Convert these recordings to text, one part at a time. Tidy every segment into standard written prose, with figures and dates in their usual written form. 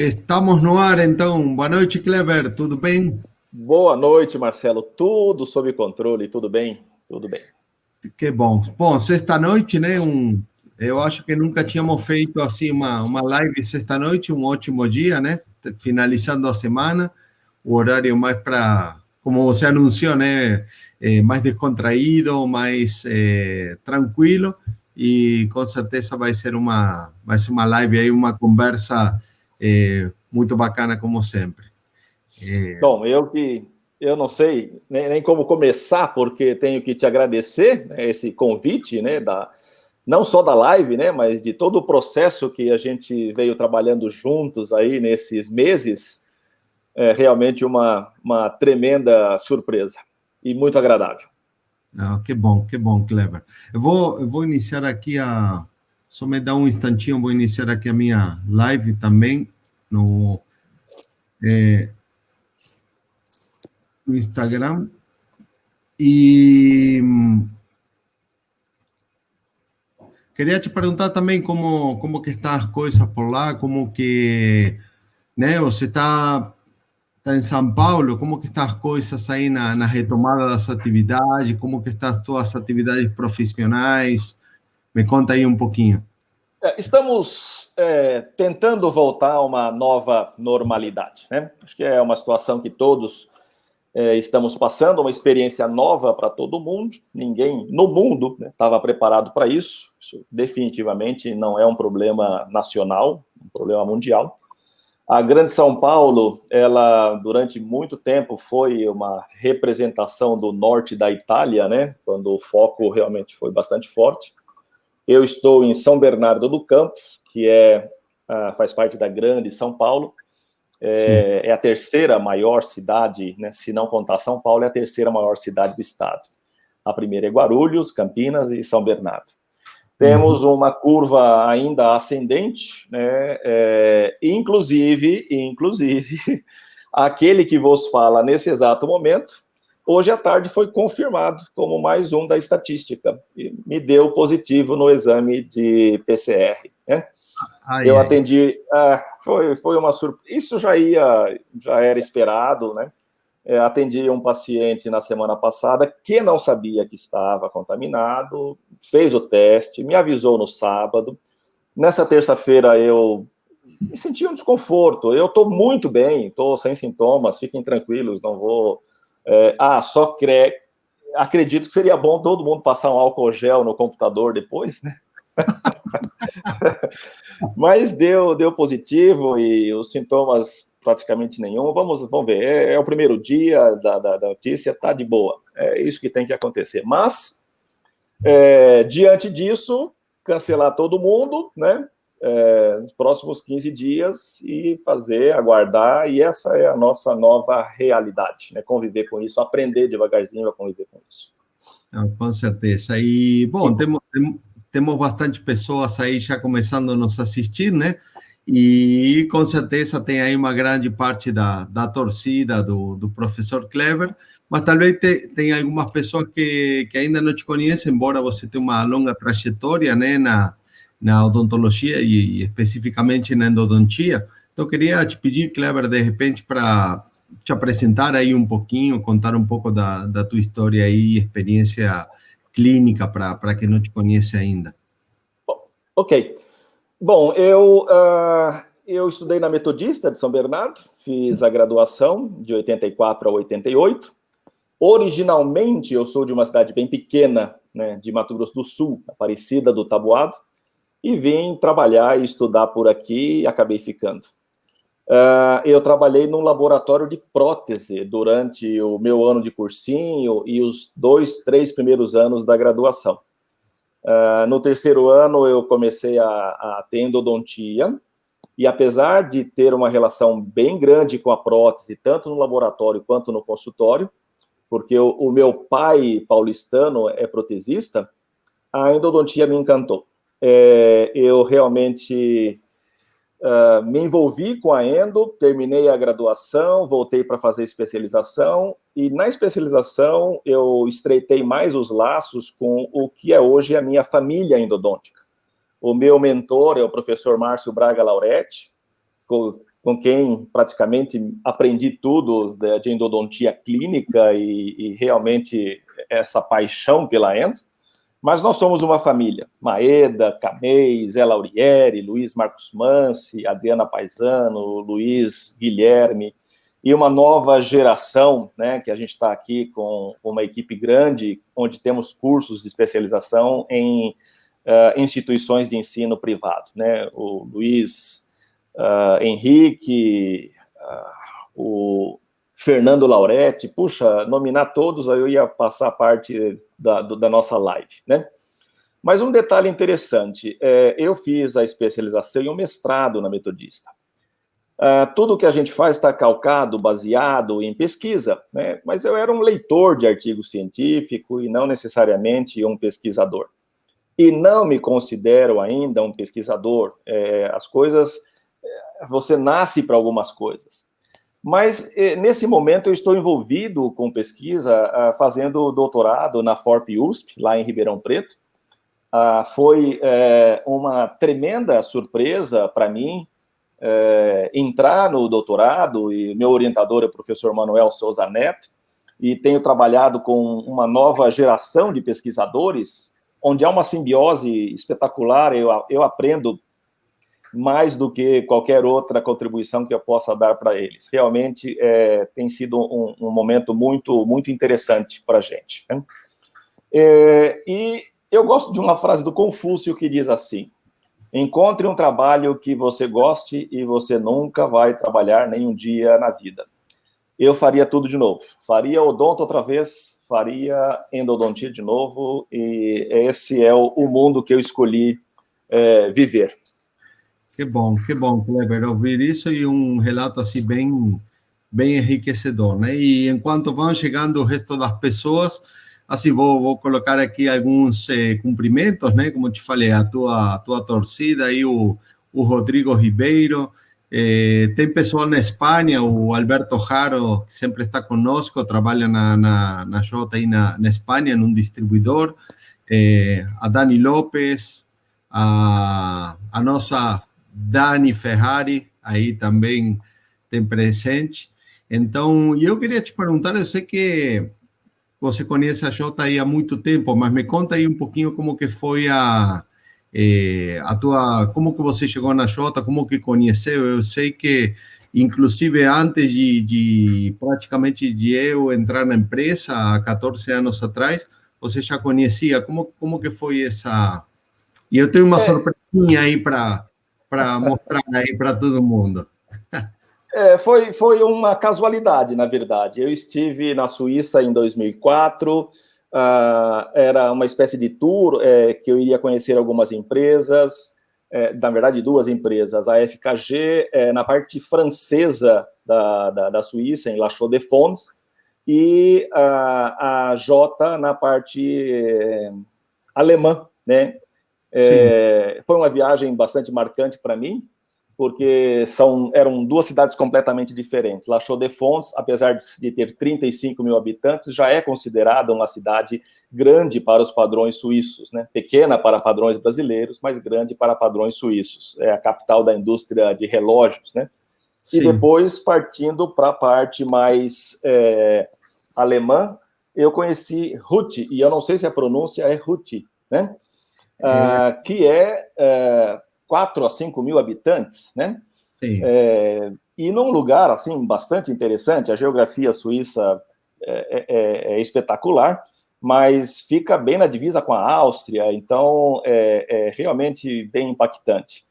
Estamos no ar, então. Boa noite, Kleber. Tudo bem? Boa noite, Marcelo. Tudo sob controle, tudo bem? Tudo bem. Que bom. Bom, sexta-noite, né? Eu acho que nunca tínhamos feito assim uma live sexta-noite, um ótimo dia, né? Finalizando a semana, o horário mais para, como você anunciou, né? Mais descontraído, mais tranquilo e com certeza vai ser uma live aí, uma conversa muito bacana como sempre. Bom, eu não sei nem como começar, porque tenho que te agradecer, né, esse convite, né, não só da live, né, mas de todo o processo que a gente veio trabalhando juntos aí nesses meses. É realmente uma tremenda surpresa e muito agradável. Ah, que bom, Kleber. Eu vou iniciar aqui Só me dá um instantinho, vou iniciar aqui a minha live também no Instagram. E queria te perguntar também como que estão as coisas por lá, como que, né, você está em São Paulo, como que estão as coisas aí na retomada das atividades, como que estão as tuas atividades profissionais? Me conta aí um pouquinho. Estamos tentando voltar a uma nova normalidade, né? Acho que é uma situação que todos estamos passando, uma experiência nova para todo mundo. Ninguém no mundo estava preparado para isso. Isso definitivamente não é um problema nacional, um problema mundial. A Grande São Paulo, ela durante muito tempo foi uma representação do norte da Itália, né? Quando o foco realmente foi bastante forte. Eu estou em São Bernardo do Campo, que faz parte da Grande São Paulo. Sim. É a terceira maior cidade, né, se não contar São Paulo, é a terceira maior cidade do estado. A primeira é Guarulhos, Campinas e São Bernardo. Temos uma curva ainda ascendente, né, inclusive, aquele que vos fala nesse exato momento, hoje à tarde foi confirmado como mais um da estatística, e me deu positivo no exame de PCR, né? Ai, Eu ai. atendi, foi uma surpresa, isso já era esperado, né? Atendi um paciente na semana passada que não sabia que estava contaminado, fez o teste, me avisou no sábado. Nessa terça-feira eu me senti um desconforto. Eu estou muito bem, estou sem sintomas, fiquem tranquilos, não vou. Acredito que seria bom todo mundo passar um álcool gel no computador depois, né? Mas deu positivo e os sintomas praticamente nenhum. Vamos ver. É o primeiro dia da notícia, tá de boa. É isso que tem que acontecer. Mas, diante disso, cancelar todo mundo, né? Nos próximos 15 dias e aguardar, e essa é a nossa nova realidade, né? Conviver com isso, aprender devagarzinho a conviver com isso. Não, com certeza. E, E, bom, temos bastante pessoas aí já começando a nos assistir, né? E com certeza tem aí uma grande parte da torcida do professor Kleber, mas talvez tenha algumas pessoas que ainda não te conhecem, embora você tenha uma longa trajetória, né, na odontologia e especificamente na endodontia. Então, queria te pedir, Kleber, de repente, para te apresentar aí um pouquinho, contar um pouco da tua história aí, experiência clínica para quem não te conhece ainda. ok. Bom, eu estudei na Metodista de São Bernardo, fiz a graduação de 84 a 88. Originalmente, eu sou de uma cidade bem pequena, né, de Mato Grosso do Sul, Aparecida do Taboado, e vim trabalhar e estudar por aqui e acabei ficando. Eu trabalhei num laboratório de prótese durante o meu ano de cursinho e os 2, 3 primeiros anos da graduação. No terceiro ano, eu comecei a ter endodontia, e apesar de ter uma relação bem grande com a prótese, tanto no laboratório quanto no consultório, porque o meu pai paulistano é protesista, a endodontia me encantou. Eu realmente me envolvi com a endo, terminei a graduação, voltei para fazer especialização, e na especialização eu estreitei mais os laços com o que é hoje a minha família endodôntica. O meu mentor é o professor Márcio Braga Lauretti, com quem praticamente aprendi tudo de endodontia clínica e realmente essa paixão pela endo. Mas nós somos uma família. Maeda, Camei, Zé Laurieri, Luiz Marcos Mansi, Adriana Paisano, Luiz Guilherme, e uma nova geração, né, que a gente está aqui com uma equipe grande, onde temos cursos de especialização em instituições de ensino privado, né? O Luiz Henrique, o Fernando Lauretti, puxa, nominar todos, aí eu ia passar parte da nossa live, né? Mas um detalhe interessante, eu fiz a especialização e o mestrado na Metodista. Tudo que a gente faz está calcado, baseado em pesquisa, né? Mas eu era um leitor de artigo científico e não necessariamente um pesquisador. E não me considero ainda um pesquisador. As coisas, você nasce para algumas coisas. Mas, nesse momento, eu estou envolvido com pesquisa, fazendo doutorado na FORP-USP, lá em Ribeirão Preto. Foi uma tremenda surpresa para mim entrar no doutorado, e meu orientador é o professor Manuel Souza Neto, e tenho trabalhado com uma nova geração de pesquisadores, onde há uma simbiose espetacular. Eu aprendo mais do que qualquer outra contribuição que eu possa dar para eles. Realmente tem sido um momento muito, muito interessante para a gente, né? E eu gosto de uma frase do Confúcio que diz assim: encontre um trabalho que você goste e você nunca vai trabalhar nenhum dia na vida. Eu faria tudo de novo. Faria odonto outra vez, faria endodontia de novo, e esse é o mundo que eu escolhi viver. Que bom, Kleber, ouvir isso e um relato assim bem enriquecedor, né? E enquanto vão chegando o resto das pessoas, assim, vou colocar aqui alguns cumprimentos, né? Como te falei, a tua torcida aí, o Rodrigo Ribeiro, tem pessoal na Espanha, o Alberto Jaro, que sempre está conosco, trabalha na Jota aí na Espanha, num distribuidor, a Dani Lopes, a nossa Dani Ferrari, aí também tem presente. Então, eu queria te perguntar, eu sei que você conhece a Jota aí há muito tempo, mas me conta aí um pouquinho como que foi a como que você chegou na Jota, como que conheceu. Eu sei que, inclusive, antes de praticamente de eu entrar na empresa, há 14 anos atrás, você já conhecia. Como que foi essa... E eu tenho uma surpresinha aí para mostrar aí para todo mundo. Foi uma casualidade, na verdade. Eu estive na Suíça em 2004, era uma espécie de tour que eu iria conhecer algumas empresas, na verdade, duas empresas, a FKG na parte francesa da Suíça, em La Chaux-de-Fonds, e a Jota na parte alemã, né? Foi uma viagem bastante marcante para mim, porque eram duas cidades completamente diferentes. La Chaux-de-Fonds, apesar de ter 35 mil habitantes, já é considerada uma cidade grande para os padrões suíços, né? Pequena para padrões brasileiros, mas grande para padrões suíços. É a capital da indústria de relógios, né? Sim. E depois, partindo para a parte mais alemã, eu conheci Ruth, e eu não sei se a pronúncia é Ruth, né? Que é 4 a 5 mil habitantes, né? Sim. E num lugar, assim, bastante interessante. A geografia suíça é espetacular, mas fica bem na divisa com a Áustria, então é realmente bem impactante.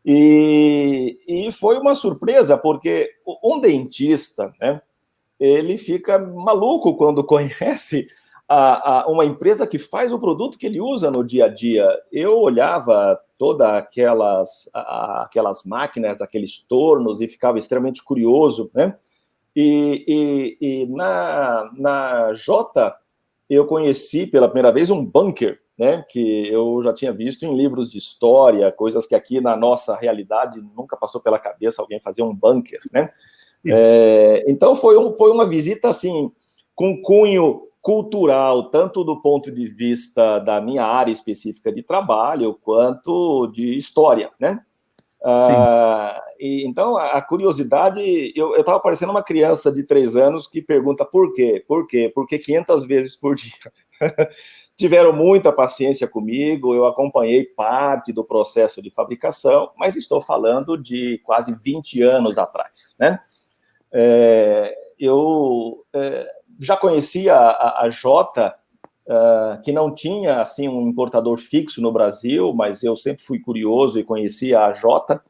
E foi uma surpresa, porque um dentista, né, ele fica maluco quando conhece uma empresa que faz o produto que ele usa no dia a dia. Eu olhava todas aquelas máquinas, aqueles tornos, e ficava extremamente curioso, né? E na Jota, eu conheci pela primeira vez um bunker, né? Que eu já tinha visto em livros de história, coisas que aqui na nossa realidade nunca passou pela cabeça alguém fazer um bunker, né? Então foi uma visita assim com cunho cultural, tanto do ponto de vista da minha área específica de trabalho, quanto de história, né? Sim. Então, a curiosidade... Eu estava parecendo uma criança de 3 anos que pergunta por quê? Por quê? Por que 500 vezes por dia? Tiveram muita paciência comigo, eu acompanhei parte do processo de fabricação, mas estou falando de quase 20 anos atrás, né? Eu já conhecia a Jota, que não tinha assim um importador fixo no Brasil, mas eu sempre fui curioso e conhecia a Jota.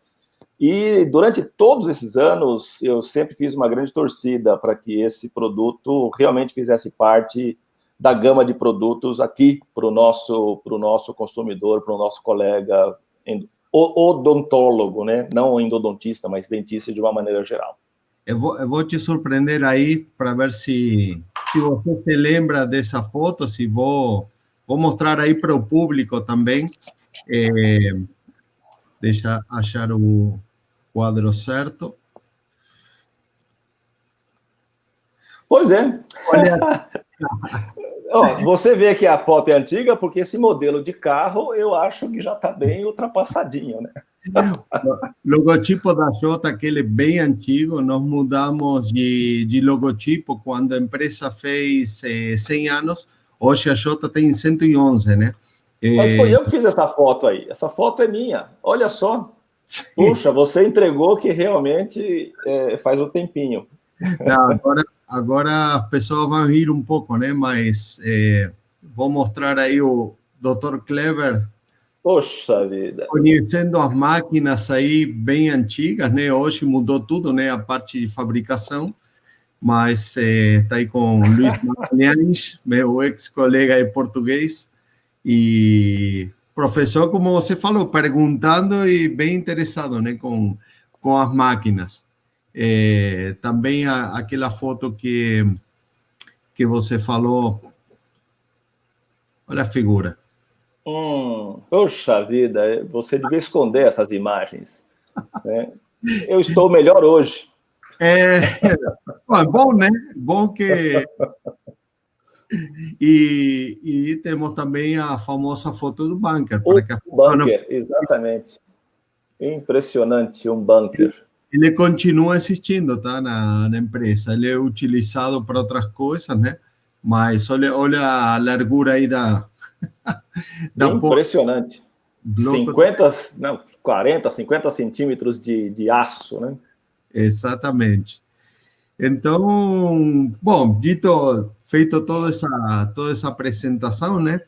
E durante todos esses anos, eu sempre fiz uma grande torcida para que esse produto realmente fizesse parte da gama de produtos aqui para o nosso consumidor, para o nosso colega odontólogo, né? Não endodontista, mas dentista de uma maneira geral. Eu vou te surpreender aí para ver se você se lembra dessa foto, se vou mostrar aí para o público também. Deixa achar o quadro certo. Pois é. Olha. Você vê que a foto é antiga, porque esse modelo de carro eu acho que já está bem ultrapassadinho, né? O logotipo da Jota, aquele bem antigo, nós mudamos de logotipo quando a empresa fez 100 anos. Hoje a Jota tem 111, né? Mas foi eu que fiz essa foto aí. Essa foto é minha. Olha só. Puxa, você entregou que realmente faz um tempinho. Não, agora as pessoas vão rir um pouco, né? Mas vou mostrar aí o Dr. Kleber. Poxa vida. Conhecendo as máquinas aí bem antigas, né? Hoje mudou tudo, né? A parte de fabricação. Mas está aí com o Luiz Magalhães, meu ex-colega de português. E professor, como você falou, perguntando e bem interessado, né? Com as máquinas. Também aquela foto que você falou, olha a figura. Poxa vida, você devia esconder essas imagens, né? Eu estou melhor hoje. Bom, né? Bom que... E temos também a famosa foto do bunker. O bunker, exatamente. Impressionante, um bunker. Ele continua existindo, tá? Na empresa. Ele é utilizado para outras coisas, né? Mas olha a largura aí da impressionante. 40, 50 centímetros de aço, né? Exatamente. Então, bom, feito toda essa apresentação, né?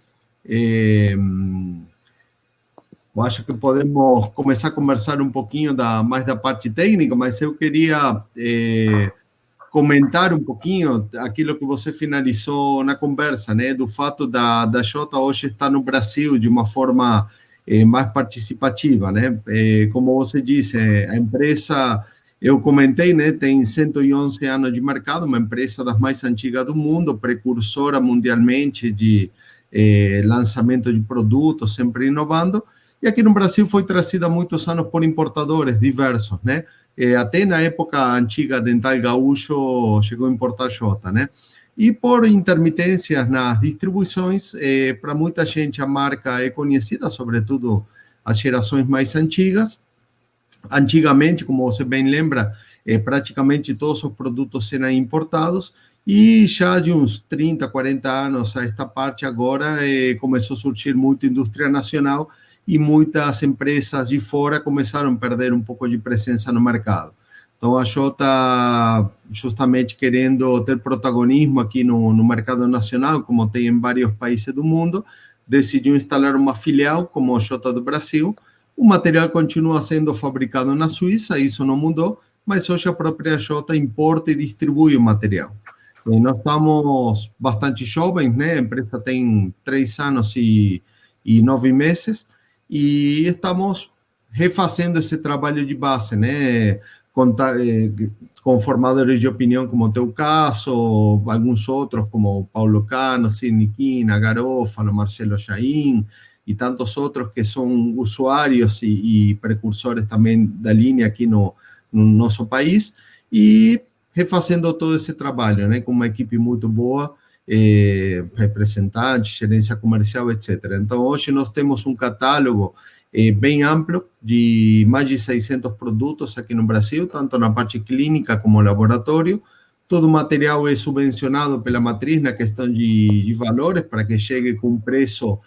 Eu acho que podemos começar a conversar um pouquinho mais da parte técnica, mas eu queria comentar um pouquinho aquilo que você finalizou na conversa, né? Do fato da Jota hoje estar no Brasil de uma forma mais participativa, né? Como você disse, a empresa, eu comentei, né? Tem 111 anos de mercado, uma empresa das mais antigas do mundo, precursora mundialmente de lançamento de produtos, sempre inovando. E aqui no Brasil foi trazida há muitos anos por importadores diversos, né? Até na época antiga, Dental Gaúcho chegou a importar Jota, né? E por intermitências nas distribuições, para muita gente a marca é conhecida, sobretudo as gerações mais antigas. Antigamente, como você bem lembra, praticamente todos os produtos eram importados, e já de uns 30, 40 anos a esta parte agora começou a surgir muita indústria nacional, e muitas empresas de fora começaram a perder um pouco de presença no mercado. Então, a Jota, justamente querendo ter protagonismo aqui no mercado nacional, como tem em vários países do mundo, decidiu instalar uma filial como a Jota do Brasil. O material continua sendo fabricado na Suíça, isso não mudou, mas hoje a própria Jota importa e distribui o material. E nós estamos bastante jovens, né? A empresa tem 3 anos e 9 meses, e estamos refazendo esse trabalho de base, né? Com formadores de opinião, como o teu caso, alguns outros, como Paulo Cano, Sidney Quina, Garofalo, Marcelo Chaín, e tantos outros que são usuários e precursores também da linha aqui no nosso país, e refazendo todo esse trabalho, né? Com uma equipe muito boa, representantes, gerência comercial, etc. Então, hoje nós temos um catálogo bem amplo, de mais de 600 produtos aqui no Brasil, tanto na parte clínica como laboratório. Todo o material é subvencionado pela matriz na questão de valores, para que chegue com um preço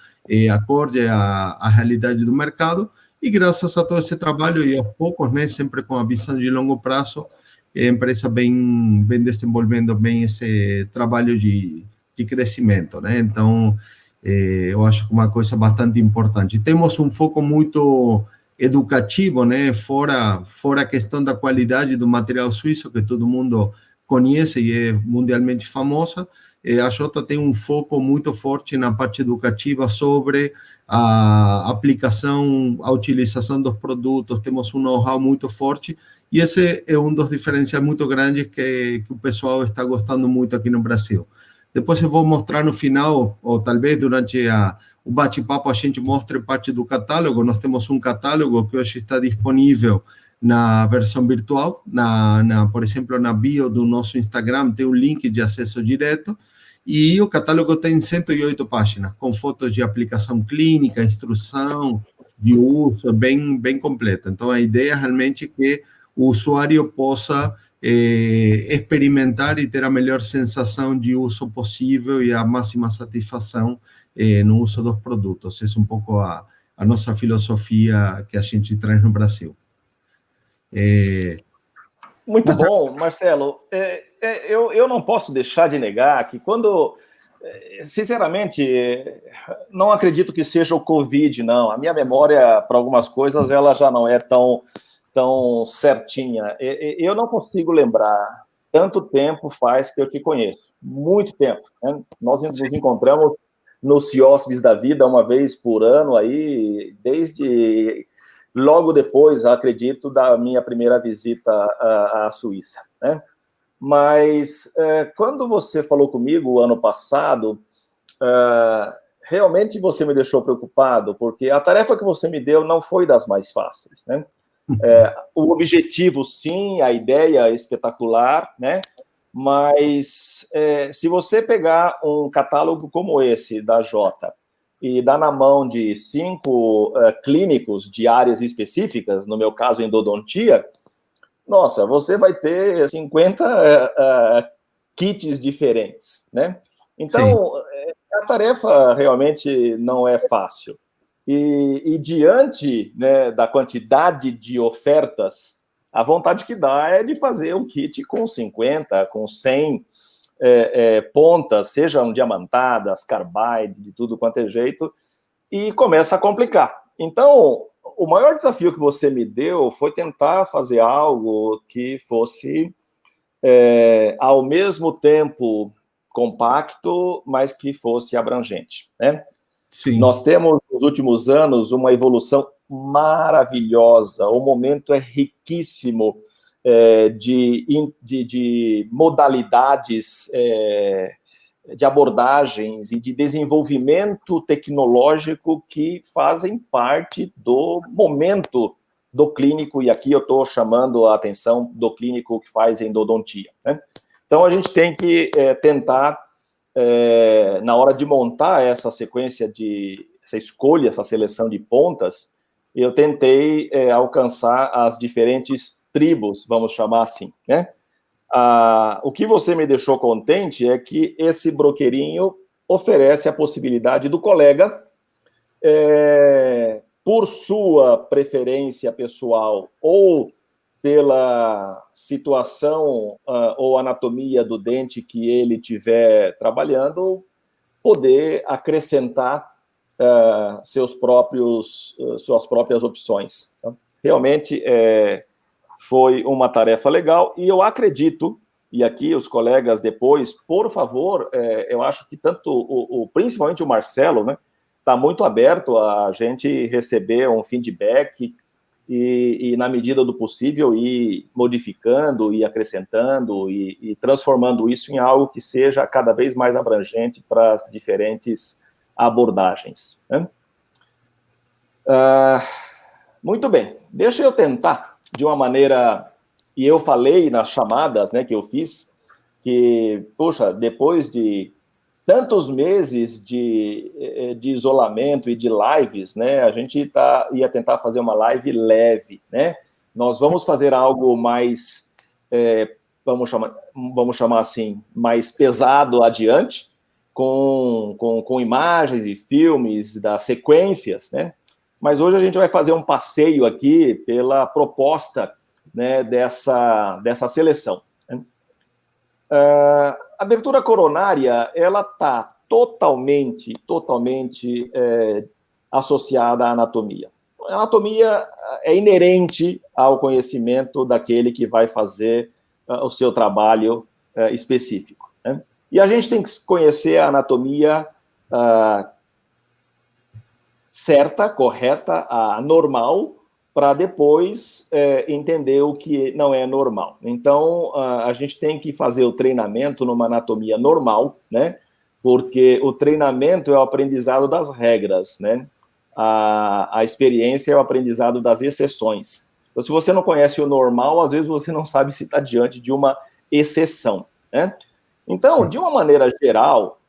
acorde à realidade do mercado. E graças a todo esse trabalho, e aos poucos, né, sempre com a visão de longo prazo, a empresa vem desenvolvendo bem esse trabalho de crescimento, né? Então, eu acho que uma coisa bastante importante. Temos um foco muito educativo, né? Fora a questão da qualidade do material suíço, que todo mundo conhece e é mundialmente famosa. A Jota tem um foco muito forte na parte educativa sobre a aplicação, a utilização dos produtos. Temos um know-how muito forte e esse é um dos diferenciais muito grandes que o pessoal está gostando muito aqui no Brasil. Depois eu vou mostrar no final, ou talvez durante o bate-papo a gente mostre parte do catálogo. Nós temos um catálogo que hoje está disponível na versão virtual, por exemplo, na bio do nosso Instagram tem um link de acesso direto, e o catálogo tem 108 páginas, com fotos de aplicação clínica, instrução de uso, bem completo. Então, a ideia realmente é que o usuário possa experimentar e ter a melhor sensação de uso possível e a máxima satisfação no uso dos produtos. Essa é um pouco a nossa filosofia que a gente traz no Brasil. Muito bom, Marcelo. Eu não posso deixar de negar que quando, sinceramente, não acredito que seja o Covid, não. A minha memória para algumas coisas ela já não é tão certinha. Eu não consigo lembrar. Tanto tempo faz que eu te conheço. Muito tempo. Né? Nós nos encontramos nos CIOSBs da vida uma vez por ano, aí, desde logo depois, acredito, da minha primeira visita à Suíça. Né? Mas quando você falou comigo ano passado, realmente você me deixou preocupado, porque a tarefa que você me deu não foi das mais fáceis, né? O objetivo, sim, a ideia é espetacular, né? Mas se você pegar um catálogo como esse da Jota e dar na mão de 5 clínicos de áreas específicas, no meu caso, endodontia, nossa, você vai ter 50 kits diferentes, né? Então, a tarefa realmente não é fácil. E diante, né, da quantidade de ofertas, a vontade que dá é de fazer um kit com 50, com 100 pontas, sejam diamantadas, carbide, de tudo quanto é jeito, e começa a complicar. Então, o maior desafio que você me deu foi tentar fazer algo que fosse, ao mesmo tempo, compacto, mas que fosse abrangente, né? Sim. Nós temos, nos últimos anos, uma evolução maravilhosa. O momento é riquíssimo de modalidades, de abordagens e de desenvolvimento tecnológico que fazem parte do momento do clínico, e aqui eu estou chamando a atenção do clínico que faz endodontia, né? Então, a gente tem que tentar, na hora de montar essa sequência essa escolha, essa seleção de pontas, eu tentei alcançar as diferentes tribos, vamos chamar assim, né? O que você me deixou contente é que esse broqueirinho oferece a possibilidade do colega, por sua preferência pessoal ou pela situação ou anatomia do dente que ele estiver trabalhando, poder acrescentar suas próprias opções. Então, realmente foi uma tarefa legal, e eu acredito, e aqui os colegas depois, por favor, eu acho que principalmente o Marcelo, né, está muito aberto a gente receber um feedback e na medida do possível, ir modificando, e acrescentando, e transformando isso em algo que seja cada vez mais abrangente para as diferentes abordagens, né? Muito bem, deixa eu tentar de uma maneira, e eu falei nas chamadas, né, que eu fiz, que, poxa, depois de tantos meses de isolamento e de lives, né? A gente ia tentar fazer uma live leve, né? Nós vamos fazer algo mais, vamos chamar assim, mais pesado adiante, com imagens e filmes das sequências, né? Mas hoje a gente vai fazer um passeio aqui pela proposta, né, dessa seleção. A abertura coronária, ela está totalmente associada à anatomia. A anatomia é inerente ao conhecimento daquele que vai fazer o seu trabalho específico, né? E a gente tem que conhecer a anatomia certa, correta, a normal, para depois entender o que não é normal. Então, a gente tem que fazer o treinamento numa anatomia normal, né? Porque o treinamento é o aprendizado das regras, né? A experiência é o aprendizado das exceções. Então, se você não conhece o normal, às vezes você não sabe se está diante de uma exceção, né? Então, de uma maneira geral,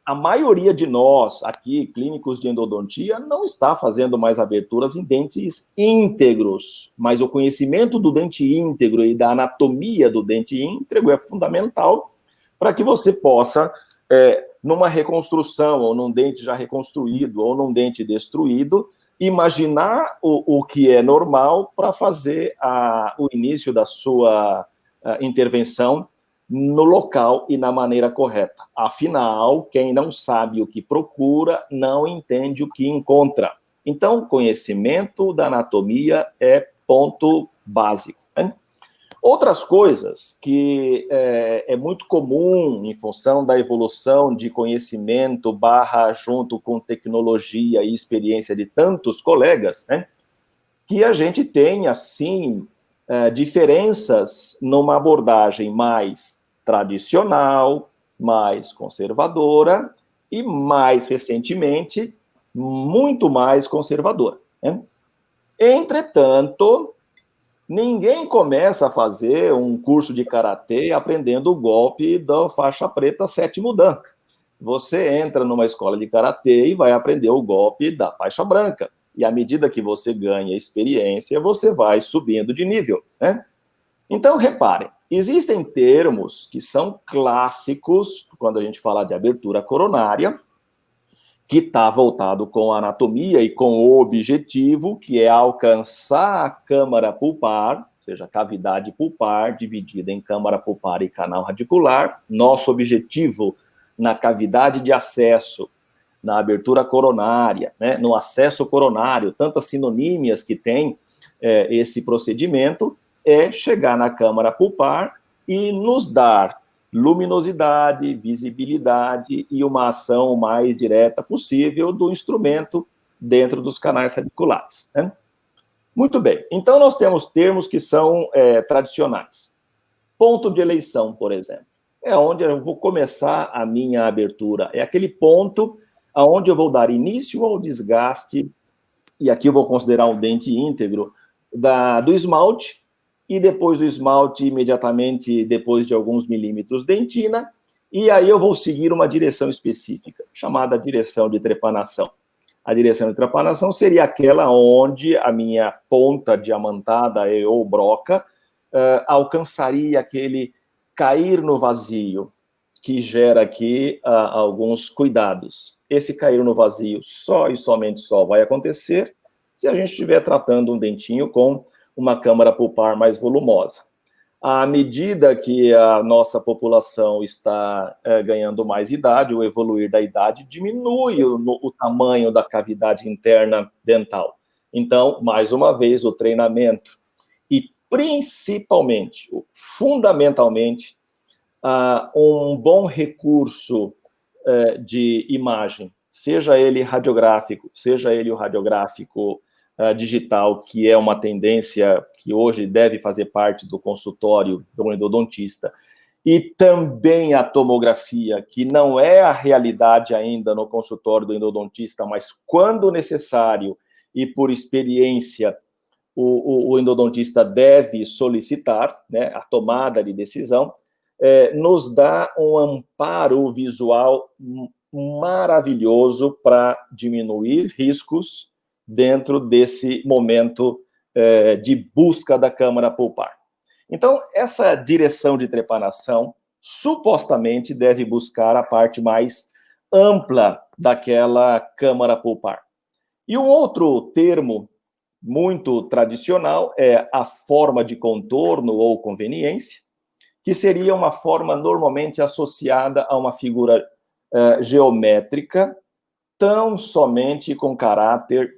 a maioria de nós aqui, clínicos de endodontia, não está fazendo mais aberturas em dentes íntegros, mas o conhecimento do dente íntegro e da anatomia do dente íntegro é fundamental para que você possa, numa reconstrução, ou num dente já reconstruído, ou num dente destruído, imaginar o que é normal para fazer o início da sua intervenção no local e na maneira correta. Afinal, quem não sabe o que procura, não entende o que encontra. Então, conhecimento da anatomia é ponto básico, né? Outras coisas que é muito comum em função da evolução de conhecimento junto com tecnologia e experiência de tantos colegas, né, que a gente tem, assim, diferenças numa abordagem mais tradicional, mais conservadora e, mais recentemente, muito mais conservadora, né? Entretanto, ninguém começa a fazer um curso de karatê aprendendo o golpe da faixa preta 7º dan. Você entra numa escola de karatê e vai aprender o golpe da faixa branca. E à medida que você ganha experiência, você vai subindo de nível, né? Então, reparem, existem termos que são clássicos quando a gente fala de abertura coronária, que está voltado com a anatomia e com o objetivo, que é alcançar a câmara pulpar, ou seja, a cavidade pulpar dividida em câmara pulpar e canal radicular. Nosso objetivo na cavidade de acesso, na abertura coronária, né, no acesso coronário, tantas sinonímias que tem esse procedimento, é chegar na câmara pulpar e nos dar luminosidade, visibilidade e uma ação mais direta possível do instrumento dentro dos canais radiculares, né? Muito bem, então nós temos termos que são tradicionais. Ponto de eleição, por exemplo, é onde eu vou começar a minha abertura, é aquele ponto onde eu vou dar início ao desgaste, e aqui eu vou considerar um dente íntegro, do esmalte, e depois do esmalte, imediatamente depois de alguns milímetros, dentina, e aí eu vou seguir uma direção específica, chamada direção de trepanação. A direção de trepanação seria aquela onde a minha ponta diamantada ou broca alcançaria aquele cair no vazio, que gera aqui alguns cuidados. Esse cair no vazio só e somente só vai acontecer se a gente estiver tratando um dentinho com uma câmara pulpar mais volumosa. À medida que a nossa população está ganhando mais idade, o evoluir da idade diminui o tamanho da cavidade interna dental. Então, mais uma vez, o treinamento e, principalmente, fundamentalmente, um bom recurso de imagem, seja ele radiográfico, seja ele o radiográfico digital, que é uma tendência que hoje deve fazer parte do consultório do endodontista, e também a tomografia, que não é a realidade ainda no consultório do endodontista, mas quando necessário e por experiência, o endodontista deve solicitar, né, a tomada de decisão. nos dá um amparo visual maravilhoso para diminuir riscos dentro desse momento de busca da câmara pulpar. Então, essa direção de trepanação supostamente deve buscar a parte mais ampla daquela câmara pulpar. E um outro termo muito tradicional é a forma de contorno ou conveniência, que seria uma forma normalmente associada a uma figura geométrica, tão somente com caráter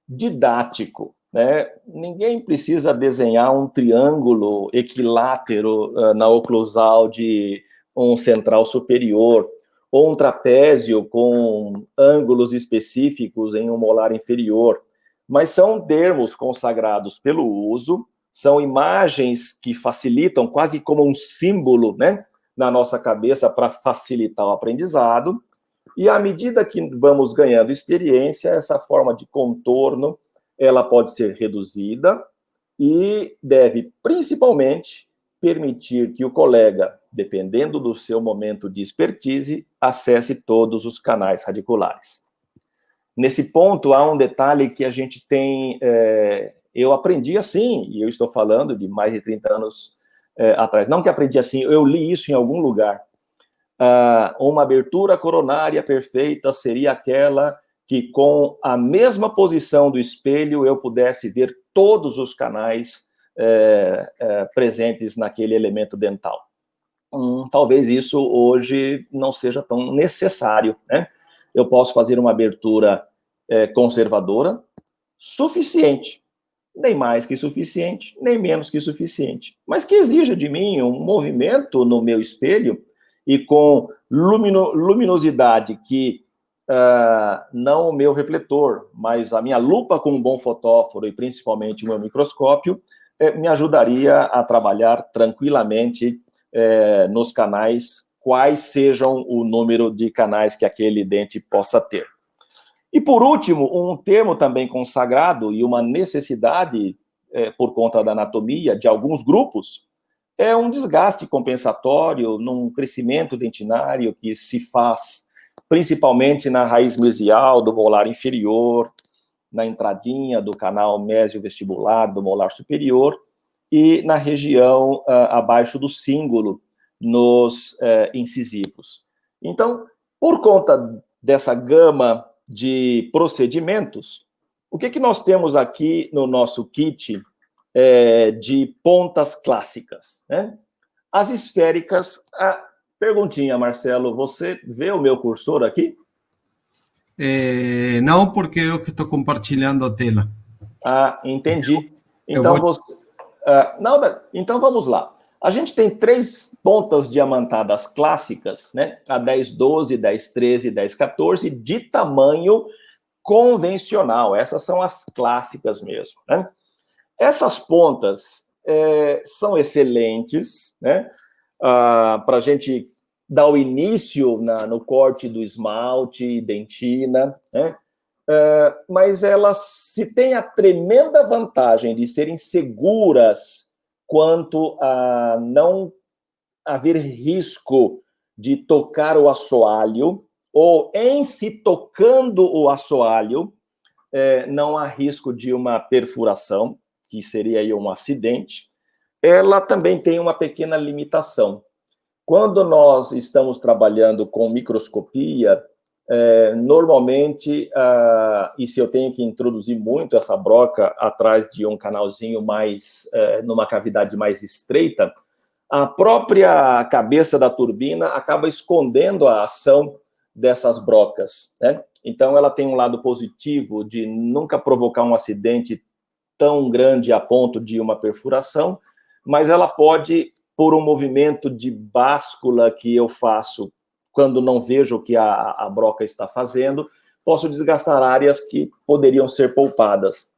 didático, né? Ninguém precisa desenhar um triângulo equilátero na oclusal de um central superior, ou um trapézio com ângulos específicos em um molar inferior, mas são termos consagrados pelo uso, são imagens que facilitam, quase como um símbolo, né, na nossa cabeça para facilitar o aprendizado, e à medida que vamos ganhando experiência, essa forma de contorno, ela pode ser reduzida e deve, principalmente, permitir que o colega, dependendo do seu momento de expertise, acesse todos os canais radiculares. Nesse ponto, há um detalhe que a gente tem... eu aprendi assim, e eu estou falando de mais de 30 anos atrás. Não que aprendi assim, eu li isso em algum lugar. Uma abertura coronária perfeita seria aquela que, com a mesma posição do espelho, eu pudesse ver todos os canais presentes naquele elemento dental. Talvez isso hoje não seja tão necessário, né? Eu posso fazer uma abertura conservadora, suficiente, nem mais que suficiente, nem menos que suficiente, mas que exija de mim um movimento no meu espelho e com luminosidade que não o meu refletor, mas a minha lupa com um bom fotóforo e principalmente o meu microscópio me ajudaria a trabalhar tranquilamente nos canais, quais sejam o número de canais que aquele dente possa ter. E, por último, um termo também consagrado e uma necessidade, por conta da anatomia de alguns grupos, é um desgaste compensatório num crescimento dentinário que se faz principalmente na raiz mesial do molar inferior, na entradinha do canal mesiovestibular do molar superior e na região abaixo do cíngulo, nos incisivos. Então, por conta dessa gama de procedimentos, o que nós temos aqui no nosso kit de pontas clássicas, né? As esféricas. Perguntinha, Marcelo, você vê o meu cursor aqui? Não, porque eu que estou compartilhando a tela. Entendi. Então, então vamos lá. A gente tem 3 pontas diamantadas clássicas, né? A 1012, 1013 e 1014, de tamanho convencional. Essas são as clássicas mesmo, né? Essas pontas são excelentes, né? Para a gente dar o início no corte do esmalte e dentina, né? Mas elas se têm a tremenda vantagem de serem seguras quanto a não haver risco de tocar o assoalho, ou em se tocando o assoalho, não há risco de uma perfuração, que seria aí um acidente. Ela também tem uma pequena limitação. Quando nós estamos trabalhando com microscopia, normalmente, e se eu tenho que introduzir muito essa broca atrás de um canalzinho mais, numa cavidade mais estreita, a própria cabeça da turbina acaba escondendo a ação dessas brocas, né? Então, ela tem um lado positivo de nunca provocar um acidente tão grande a ponto de uma perfuração, mas ela pode, por um movimento de báscula que eu faço quando não vejo o que a broca está fazendo, posso desgastar áreas que poderiam ser poupadas.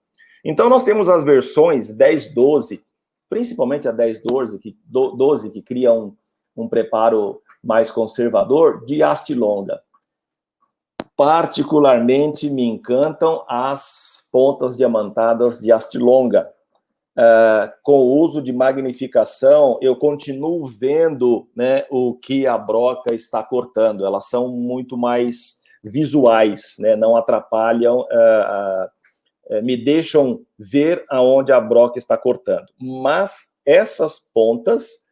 Então, nós temos as versões 1012, principalmente a 1012, que cria um preparo mais conservador, de haste longa. Particularmente me encantam as pontas diamantadas de haste longa. com o uso de magnificação, eu continuo vendo, né, o que a broca está cortando. Elas são muito mais visuais, né, não atrapalham, me deixam ver aonde a broca está cortando. Mas essas pontas,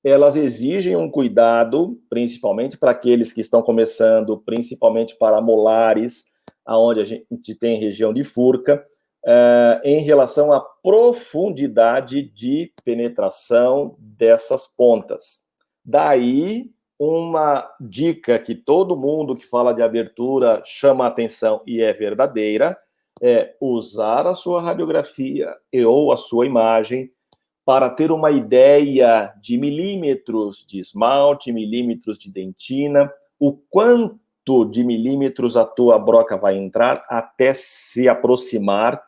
elas exigem um cuidado, principalmente para aqueles que estão começando, principalmente para molares, aonde a gente tem região de furca, em relação à profundidade de penetração dessas pontas. Daí, uma dica que todo mundo que fala de abertura chama a atenção e é verdadeira, é usar a sua radiografia ou a sua imagem para ter uma ideia de milímetros de esmalte, milímetros de dentina, o quanto de milímetros a tua broca vai entrar até se aproximar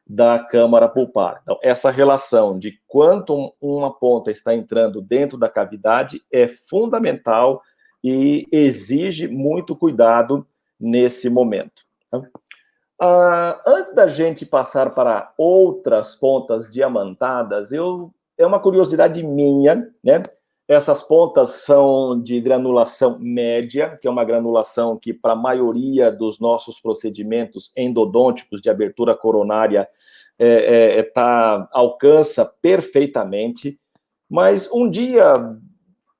da câmara pulpar. Então, essa relação de quanto uma ponta está entrando dentro da cavidade é fundamental e exige muito cuidado nesse momento. Antes da gente passar para outras pontas diamantadas, é uma curiosidade minha, né? Essas pontas são de granulação média, que é uma granulação que, para a maioria dos nossos procedimentos endodônticos de abertura coronária, alcança perfeitamente. Mas um dia,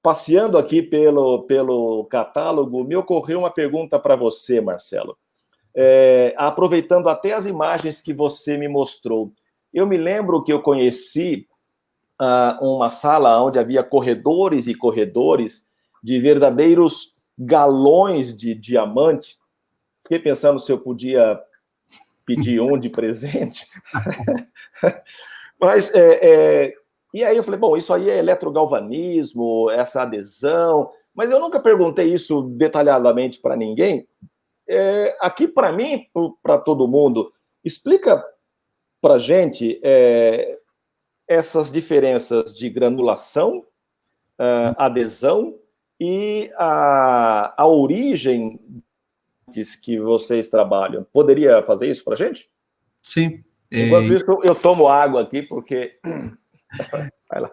passeando aqui pelo catálogo, me ocorreu uma pergunta para você, Marcelo. Aproveitando até as imagens que você me mostrou. Eu me lembro que eu conheci uma sala onde havia corredores e corredores de verdadeiros galões de diamante. Fiquei pensando se eu podia pedir um de presente. Mas, e aí eu falei, bom, isso aí é eletrogalvanismo, essa adesão, mas eu nunca perguntei isso detalhadamente para ninguém. Aqui, para mim, para todo mundo, explica para a gente essas diferenças de granulação, adesão e a origem que vocês trabalham. Poderia fazer isso para a gente? Sim. Enquanto isso, eu tomo água aqui, porque... Vai lá.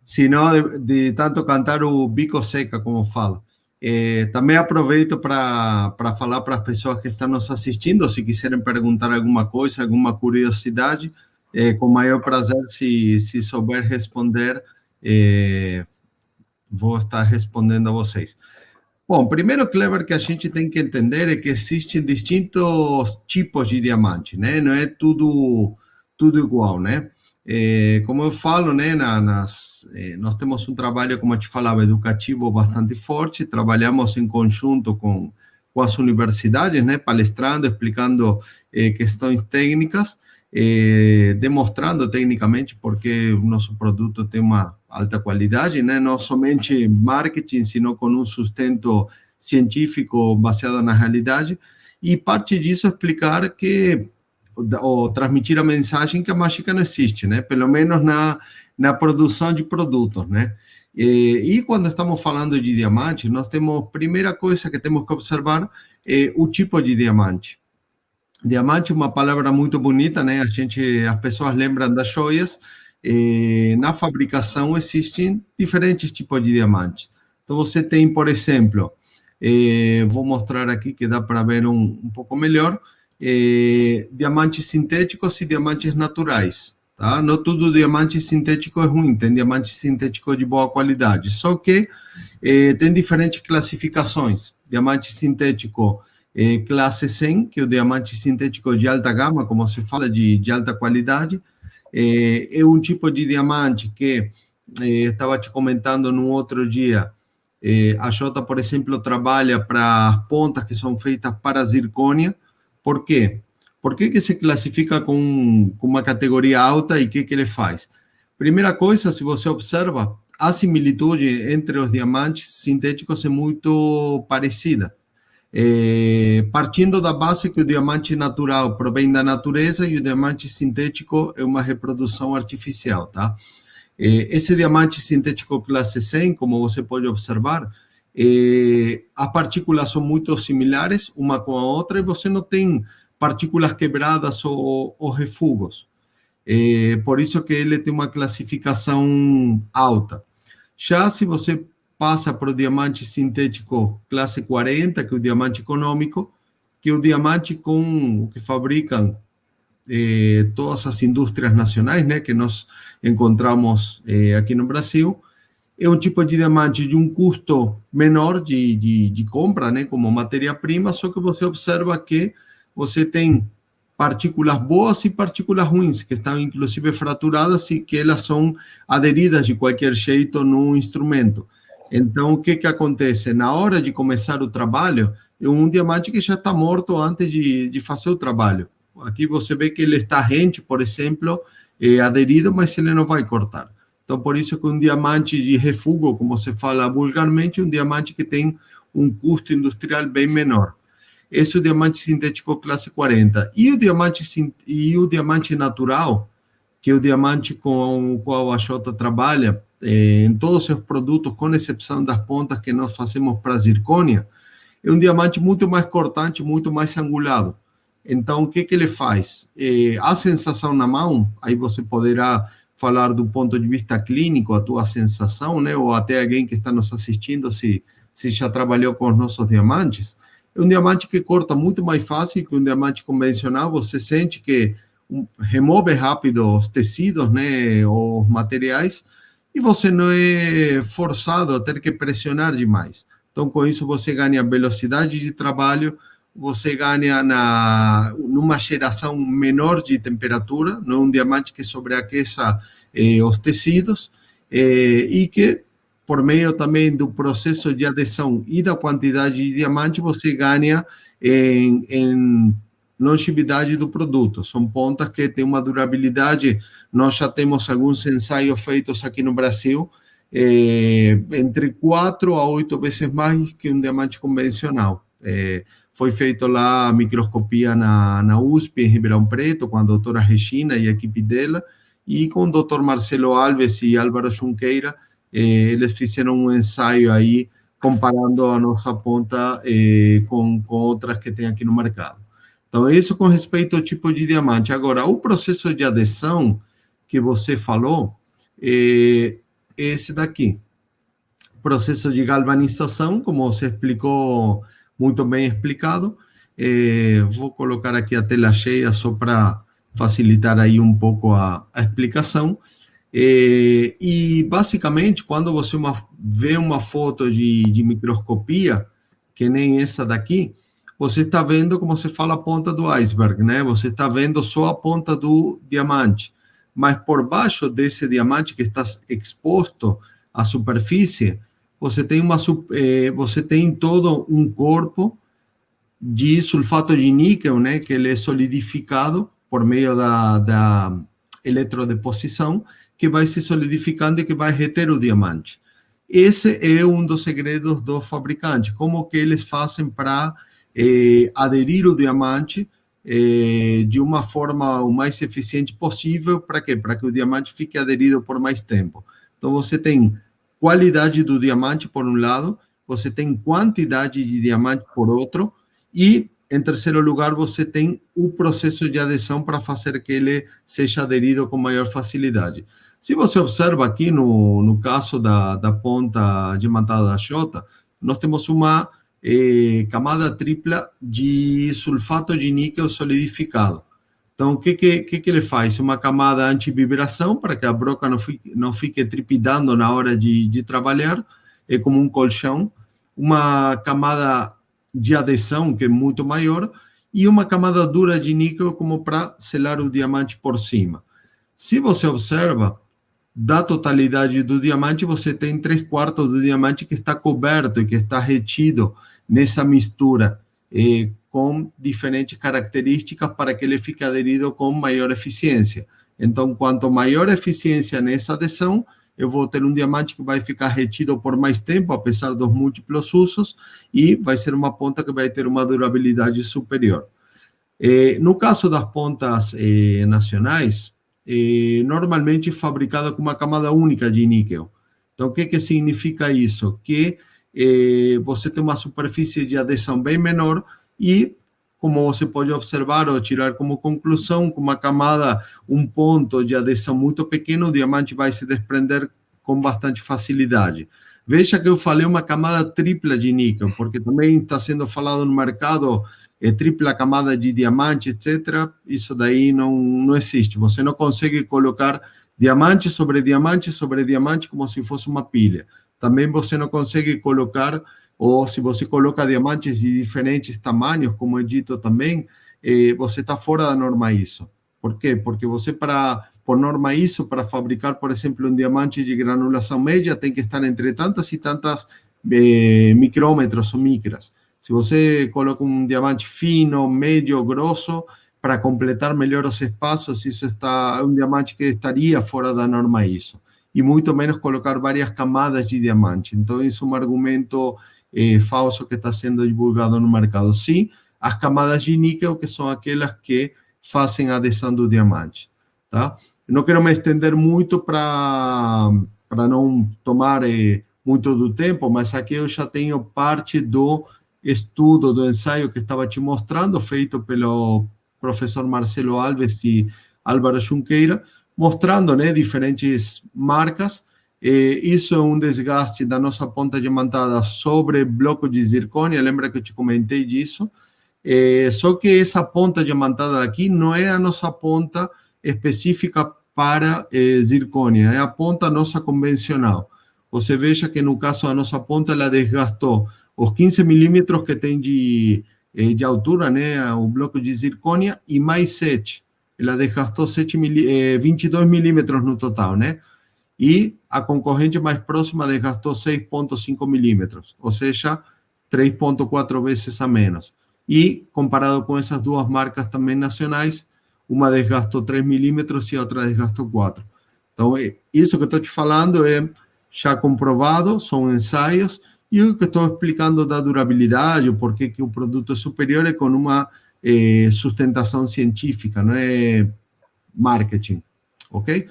Se não, de tanto cantar o bico seca, como fala. Também aproveito para falar para as pessoas que estão nos assistindo, se quiserem perguntar alguma coisa, alguma curiosidade, com maior prazer, se souber responder, vou estar respondendo a vocês. Bom, primeiro, Cleber, que a gente tem que entender é que existem distintos tipos de diamante, né? Não é tudo igual, né? Como eu falo, né, nós temos um trabalho, como eu te falava, educativo bastante forte, trabalhamos em conjunto com as universidades, né, palestrando, explicando questões técnicas, demonstrando tecnicamente porque o nosso produto tem uma alta qualidade, né, não somente marketing, sino com um sustento científico baseado na realidade, e parte disso é explicar que ou transmitir a mensagem que a mágica não existe, né? Pelo menos na produção de produtos, né? E quando estamos falando de diamante, nós temos, primeira coisa que temos que observar é o tipo de diamante. Diamante é uma palavra muito bonita, né? As pessoas lembram das joias. Na fabricação existem diferentes tipos de diamantes. Então você tem, por exemplo, vou mostrar aqui que dá para ver um pouco melhor. Diamantes sintéticos e diamantes naturais, tá? Não tudo diamante sintético é ruim, tem diamante sintético de boa qualidade, só que tem diferentes classificações. Diamante sintético classe 100, que é o diamante sintético de alta gama, como se fala, de alta qualidade, é um tipo de diamante que estava te comentando no outro dia. A Jota, por exemplo, trabalha para pontas que são feitas para zircônia. Por quê? Por que se classifica com uma categoria alta e o que ele faz? Primeira coisa, se você observa, a similitude entre os diamantes sintéticos é muito parecida. Partindo da base que o diamante natural provém da natureza e o diamante sintético é uma reprodução artificial, tá? Esse diamante sintético classe 100, como você pode observar, as partículas são muito similares uma com a outra e você não tem partículas quebradas ou refugos. Por isso que ele tem uma classificação alta. Já se você passa para o diamante sintético classe 40, que é o diamante econômico, que é o diamante com o que fabricam todas as indústrias nacionais, né, que nós encontramos aqui no Brasil, é um tipo de diamante de um custo menor de compra, né, como matéria-prima, só que você observa que você tem partículas boas e partículas ruins, que estão inclusive fraturadas e que elas são aderidas de qualquer jeito no instrumento. Então, o que acontece? Na hora de começar o trabalho, é um diamante que já está morto antes de fazer o trabalho. Aqui você vê que ele está rente, por exemplo, aderido, mas ele não vai cortar. Então, por isso que um diamante de refúgio, como se fala vulgarmente, um diamante que tem um custo industrial bem menor. Esse é o diamante sintético classe 40. E o diamante natural, que é o diamante com o qual a Jota trabalha, em todos os seus produtos, com exceção das pontas que nós fazemos para zircônia, é um diamante muito mais cortante, muito mais angulado. Então, o que ele faz? A sensação na mão, aí você poderá falar do ponto de vista clínico, a tua sensação, né? Ou até alguém que está nos assistindo, se já trabalhou com os nossos diamantes, é um diamante que corta muito mais fácil que um diamante convencional. Você sente que remove rápido os tecidos, né? Os materiais, e você não é forçado a ter que pressionar demais. Então, com isso, você ganha velocidade de trabalho, você ganha numa geração menor de temperatura, não é um diamante que sobreaqueça os tecidos, e que, por meio também do processo de adesão e da quantidade de diamante, você ganha em longevidade do produto. São pontas que têm uma durabilidade. Nós já temos alguns ensaios feitos aqui no Brasil, entre 4 a 8 vezes mais que um diamante convencional. Foi feito lá a microscopia na USP, em Ribeirão Preto, com a doutora Regina e a equipe dela, e com o doutor Marcelo Alves e Álvaro Junqueira, eles fizeram um ensaio aí, comparando a nossa ponta com outras que tem aqui no mercado. Então, isso com respeito ao tipo de diamante. Agora, o processo de adesão que você falou, é esse daqui. Processo de galvanização, como você explicou, muito bem explicado. Vou colocar aqui a tela cheia só para facilitar aí um pouco a explicação. E, basicamente, quando você vê uma foto de microscopia, que nem essa daqui, você está vendo, como se fala, a ponta do iceberg, né? Você está vendo só a ponta do diamante. Mas por baixo desse diamante que está exposto à superfície, você tem todo um corpo de sulfato de níquel, né? Que ele é solidificado por meio da eletrodeposição, que vai se solidificando e que vai reter o diamante. Esse é um dos segredos do fabricante, como que eles fazem para aderir o diamante de uma forma o mais eficiente possível. Para quê? Para que o diamante fique aderido por mais tempo. Então, você tem qualidade do diamante, por um lado, você tem quantidade de diamante, por outro, e, em terceiro lugar, você tem o processo de adesão para fazer que ele seja aderido com maior facilidade. Se você observa aqui, no caso da ponta diamantada da Jota, nós temos uma camada tripla de sulfato de níquel solidificado. Então, o que ele faz? Uma camada anti-vibração, para que a broca não fique tripidando na hora de trabalhar, é como um colchão. Uma camada de adesão, que é muito maior, e uma camada dura de níquel, como para selar o diamante por cima. Se você observa, da totalidade do diamante, você tem 3/4 do diamante que está coberto e que está retido nessa mistura, com diferentes características para que ele fique aderido com maior eficiência. Então, quanto maior eficiência nessa adesão, eu vou ter um diamante que vai ficar retido por mais tempo, apesar dos múltiplos usos, e vai ser uma ponta que vai ter uma durabilidade superior. No caso das pontas nacionais, normalmente fabricada com uma camada única de níquel. Então, o que significa isso? Que você tem uma superfície de adesão bem menor e, como você pode observar ou tirar como conclusão, com uma camada, um ponto de adesão muito pequeno, o diamante vai se desprender com bastante facilidade. Veja que eu falei uma camada tripla de níquel, porque também está sendo falado no mercado tripla camada de diamante, etc. Isso daí não existe. Você não consegue colocar diamante sobre diamante como se fosse uma pilha. Também você não consegue colocar, ou se você coloca diamantes de diferentes tamanhos, como é dito também, você está fora da norma ISO. Por quê? Porque você, por norma ISO, para fabricar, por exemplo, um diamante de granulação média, tem que estar entre tantas e tantas micrômetros ou micras. Se você coloca um diamante fino, médio, grosso, para completar melhor os espaços, isso está um diamante que estaria fora da norma ISO. E muito menos colocar várias camadas de diamante. Então, isso é um argumento falso que está sendo divulgado no mercado. Sim, as camadas de níquel, que são aquelas que fazem a adesão do diamante. Tá? Eu não quero me estender muito para não tomar muito do tempo, mas aqui eu já tenho parte do estudo, do ensaio que estava te mostrando, feito pelo professor Marcelo Alves e Álvaro Junqueira, mostrando, né, diferentes marcas. Isso é um desgaste da nossa ponta diamantada sobre bloco de zircônia, lembra que eu te comentei disso? Só que essa ponta diamantada aqui não é a nossa ponta específica para zircônia, é a ponta nossa convencional. Você veja que no caso a nossa ponta, ela desgastou os 15 milímetros que tem de altura, né, o bloco de zircônia, e mais 7. Ela desgastou 22 milímetros no total, né? E a concorrente mais próxima desgastou 6,5 milímetros, ou seja, 3,4 vezes a menos. E comparado com essas duas marcas também nacionais, uma desgastou 3 milímetros e a outra desgastou 4. Então, isso que eu estou te falando é já comprovado, são ensaios, e o que estou explicando da durabilidade, o porquê que o produto é superior, é com uma sustentação científica, não é marketing, ok?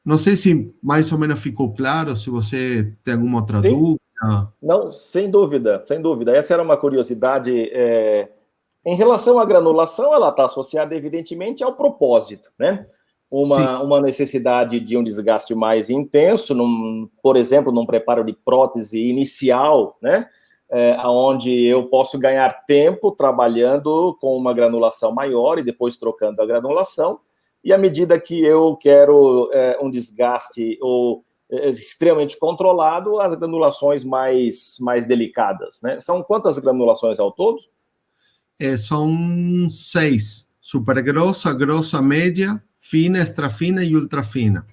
Não sei se mais ou menos ficou claro, se você tem alguma outra dúvida. Não, sem dúvida, sem dúvida. Essa era uma curiosidade. Em relação à granulação, ela está associada, evidentemente, ao propósito, né? Uma necessidade de um desgaste mais intenso, por exemplo, num preparo de prótese inicial, né? Onde eu posso ganhar tempo trabalhando com uma granulação maior e depois trocando a granulação. E à medida que eu quero um desgaste extremamente controlado, as granulações mais delicadas, né? São quantas granulações ao todo? São 6. Super grossa, grossa, média, fina, extra fina e ultra fina.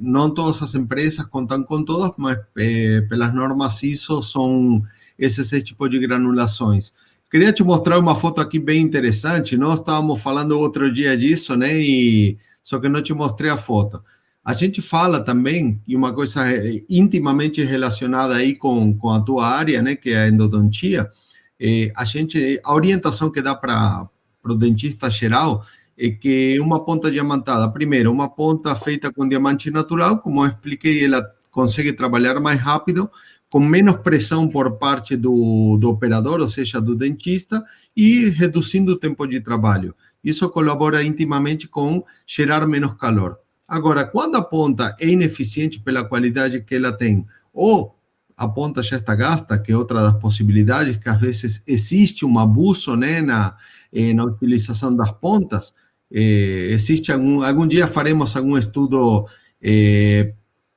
Não todas as empresas contam com todas, mas pelas normas ISO são esses tipos de granulações. Queria te mostrar uma foto aqui bem interessante. Nós estávamos falando outro dia disso, né? Só que não te mostrei a foto. A gente fala também, e uma coisa intimamente relacionada aí com a tua área, né? Que é a endodontia. A orientação que dá para o dentista geral é que uma ponta diamantada, primeiro, uma ponta feita com diamante natural, como eu expliquei, ela consegue trabalhar mais rápido, com menos pressão por parte do operador, ou seja, do dentista, e reduzindo o tempo de trabalho. Isso colabora intimamente com gerar menos calor. Agora, quando a ponta é ineficiente pela qualidade que ela tem, ou a ponta já está gasta, que é outra das possibilidades, que às vezes existe um abuso, né, na utilização das pontas, existe algum dia faremos algum estudo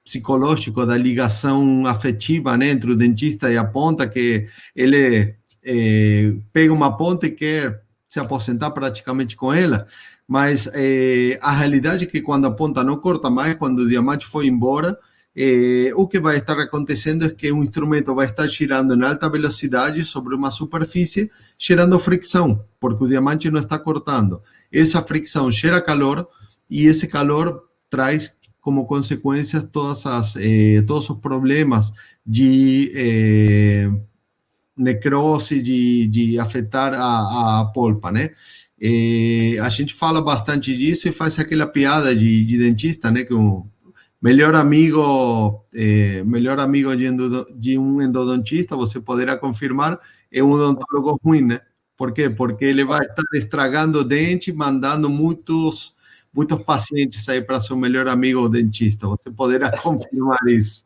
psicológico da ligação afetiva, né, entre o dentista e a ponta, que ele pega uma ponta e quer se aposentar praticamente com ela, mas a realidade é que quando a ponta não corta mais, quando o diamante foi embora, o que vai estar acontecendo é que o instrumento vai estar girando em alta velocidade sobre uma superfície, gerando fricção, porque o diamante não está cortando. Essa fricção gera calor e esse calor traz como consequência todos os problemas de necrose, de afetar a polpa, né? A gente fala bastante disso e faz aquela piada de dentista, né? Que o melhor amigo de um endodontista, você poderá confirmar, é um odontólogo ruim, né? Por quê? Porque ele vai estar estragando o dente, mandando muitos pacientes aí para seu melhor amigo o dentista. Você poderá confirmar isso.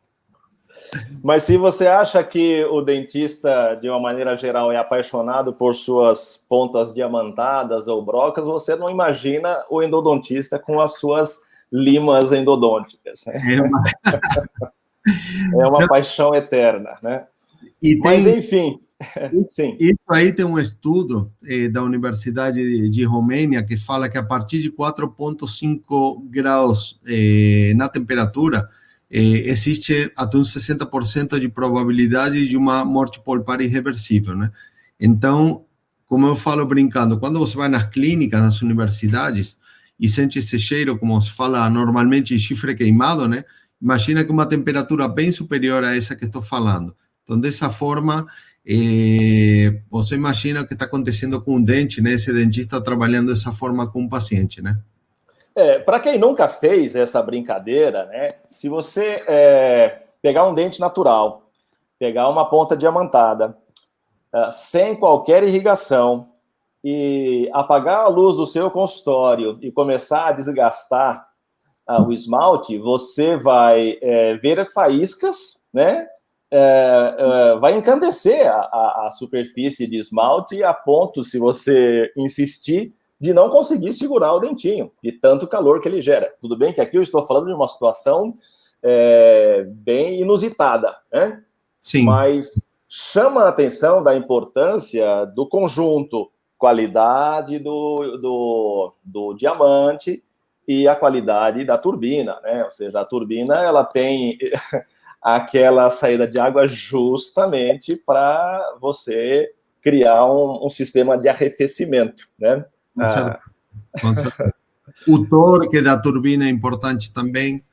Mas se você acha que o dentista, de uma maneira geral, é apaixonado por suas pontas diamantadas ou brocas, você não imagina o endodontista com as suas limas endodônticas. Né? É uma paixão eterna, né? Mas, enfim, sim. Isso aí tem um estudo da Universidade de Romênia que fala que a partir de 4,5 graus na temperatura, existe até uns 60% de probabilidade de uma morte pulpar irreversível, né? Então, como eu falo brincando, quando você vai nas clínicas, nas universidades, e sente esse cheiro, como se fala normalmente, de chifre queimado, né? Imagina que uma temperatura bem superior a essa que estou falando. Então, dessa forma, você imagina o que está acontecendo com o dente, né? Esse dentista trabalhando dessa forma com o paciente, né? Para quem nunca fez essa brincadeira, né? Se você pegar um dente natural, pegar uma ponta diamantada, sem qualquer irrigação, e apagar a luz do seu consultório e começar a desgastar o esmalte, você vai ver faíscas, né? Vai encandecer a superfície de esmalte a ponto, se você insistir, de não conseguir segurar o dentinho, de tanto calor que ele gera. Tudo bem que aqui eu estou falando de uma situação bem inusitada, né? Sim. Mas chama a atenção da importância do conjunto, qualidade do diamante e a qualidade da turbina, né? Ou seja, a turbina, ela tem aquela saída de água justamente para você criar um sistema de arrefecimento, né? Com certeza. O torque da turbina é importante também.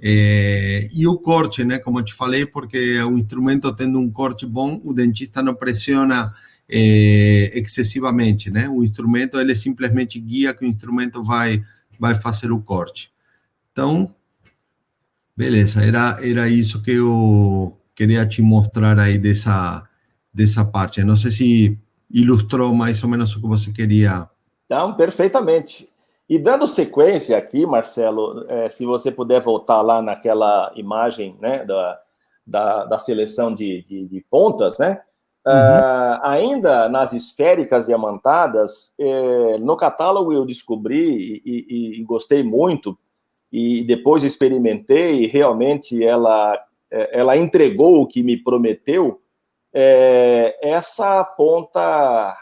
E o corte, né? Como eu te falei, porque o instrumento tendo um corte bom, o dentista não pressiona excessivamente, né? O instrumento, ele simplesmente guia que o instrumento vai fazer o corte. Então, beleza, era isso que eu queria te mostrar aí dessa parte. Não sei se ilustrou mais ou menos o que você queria. Não, perfeitamente. E dando sequência aqui, Marcelo, se você puder voltar lá naquela imagem, né, da seleção de pontas, né? Ainda nas esféricas diamantadas, no catálogo eu descobri e gostei muito, e depois experimentei, e realmente ela entregou o que me prometeu, essa ponta,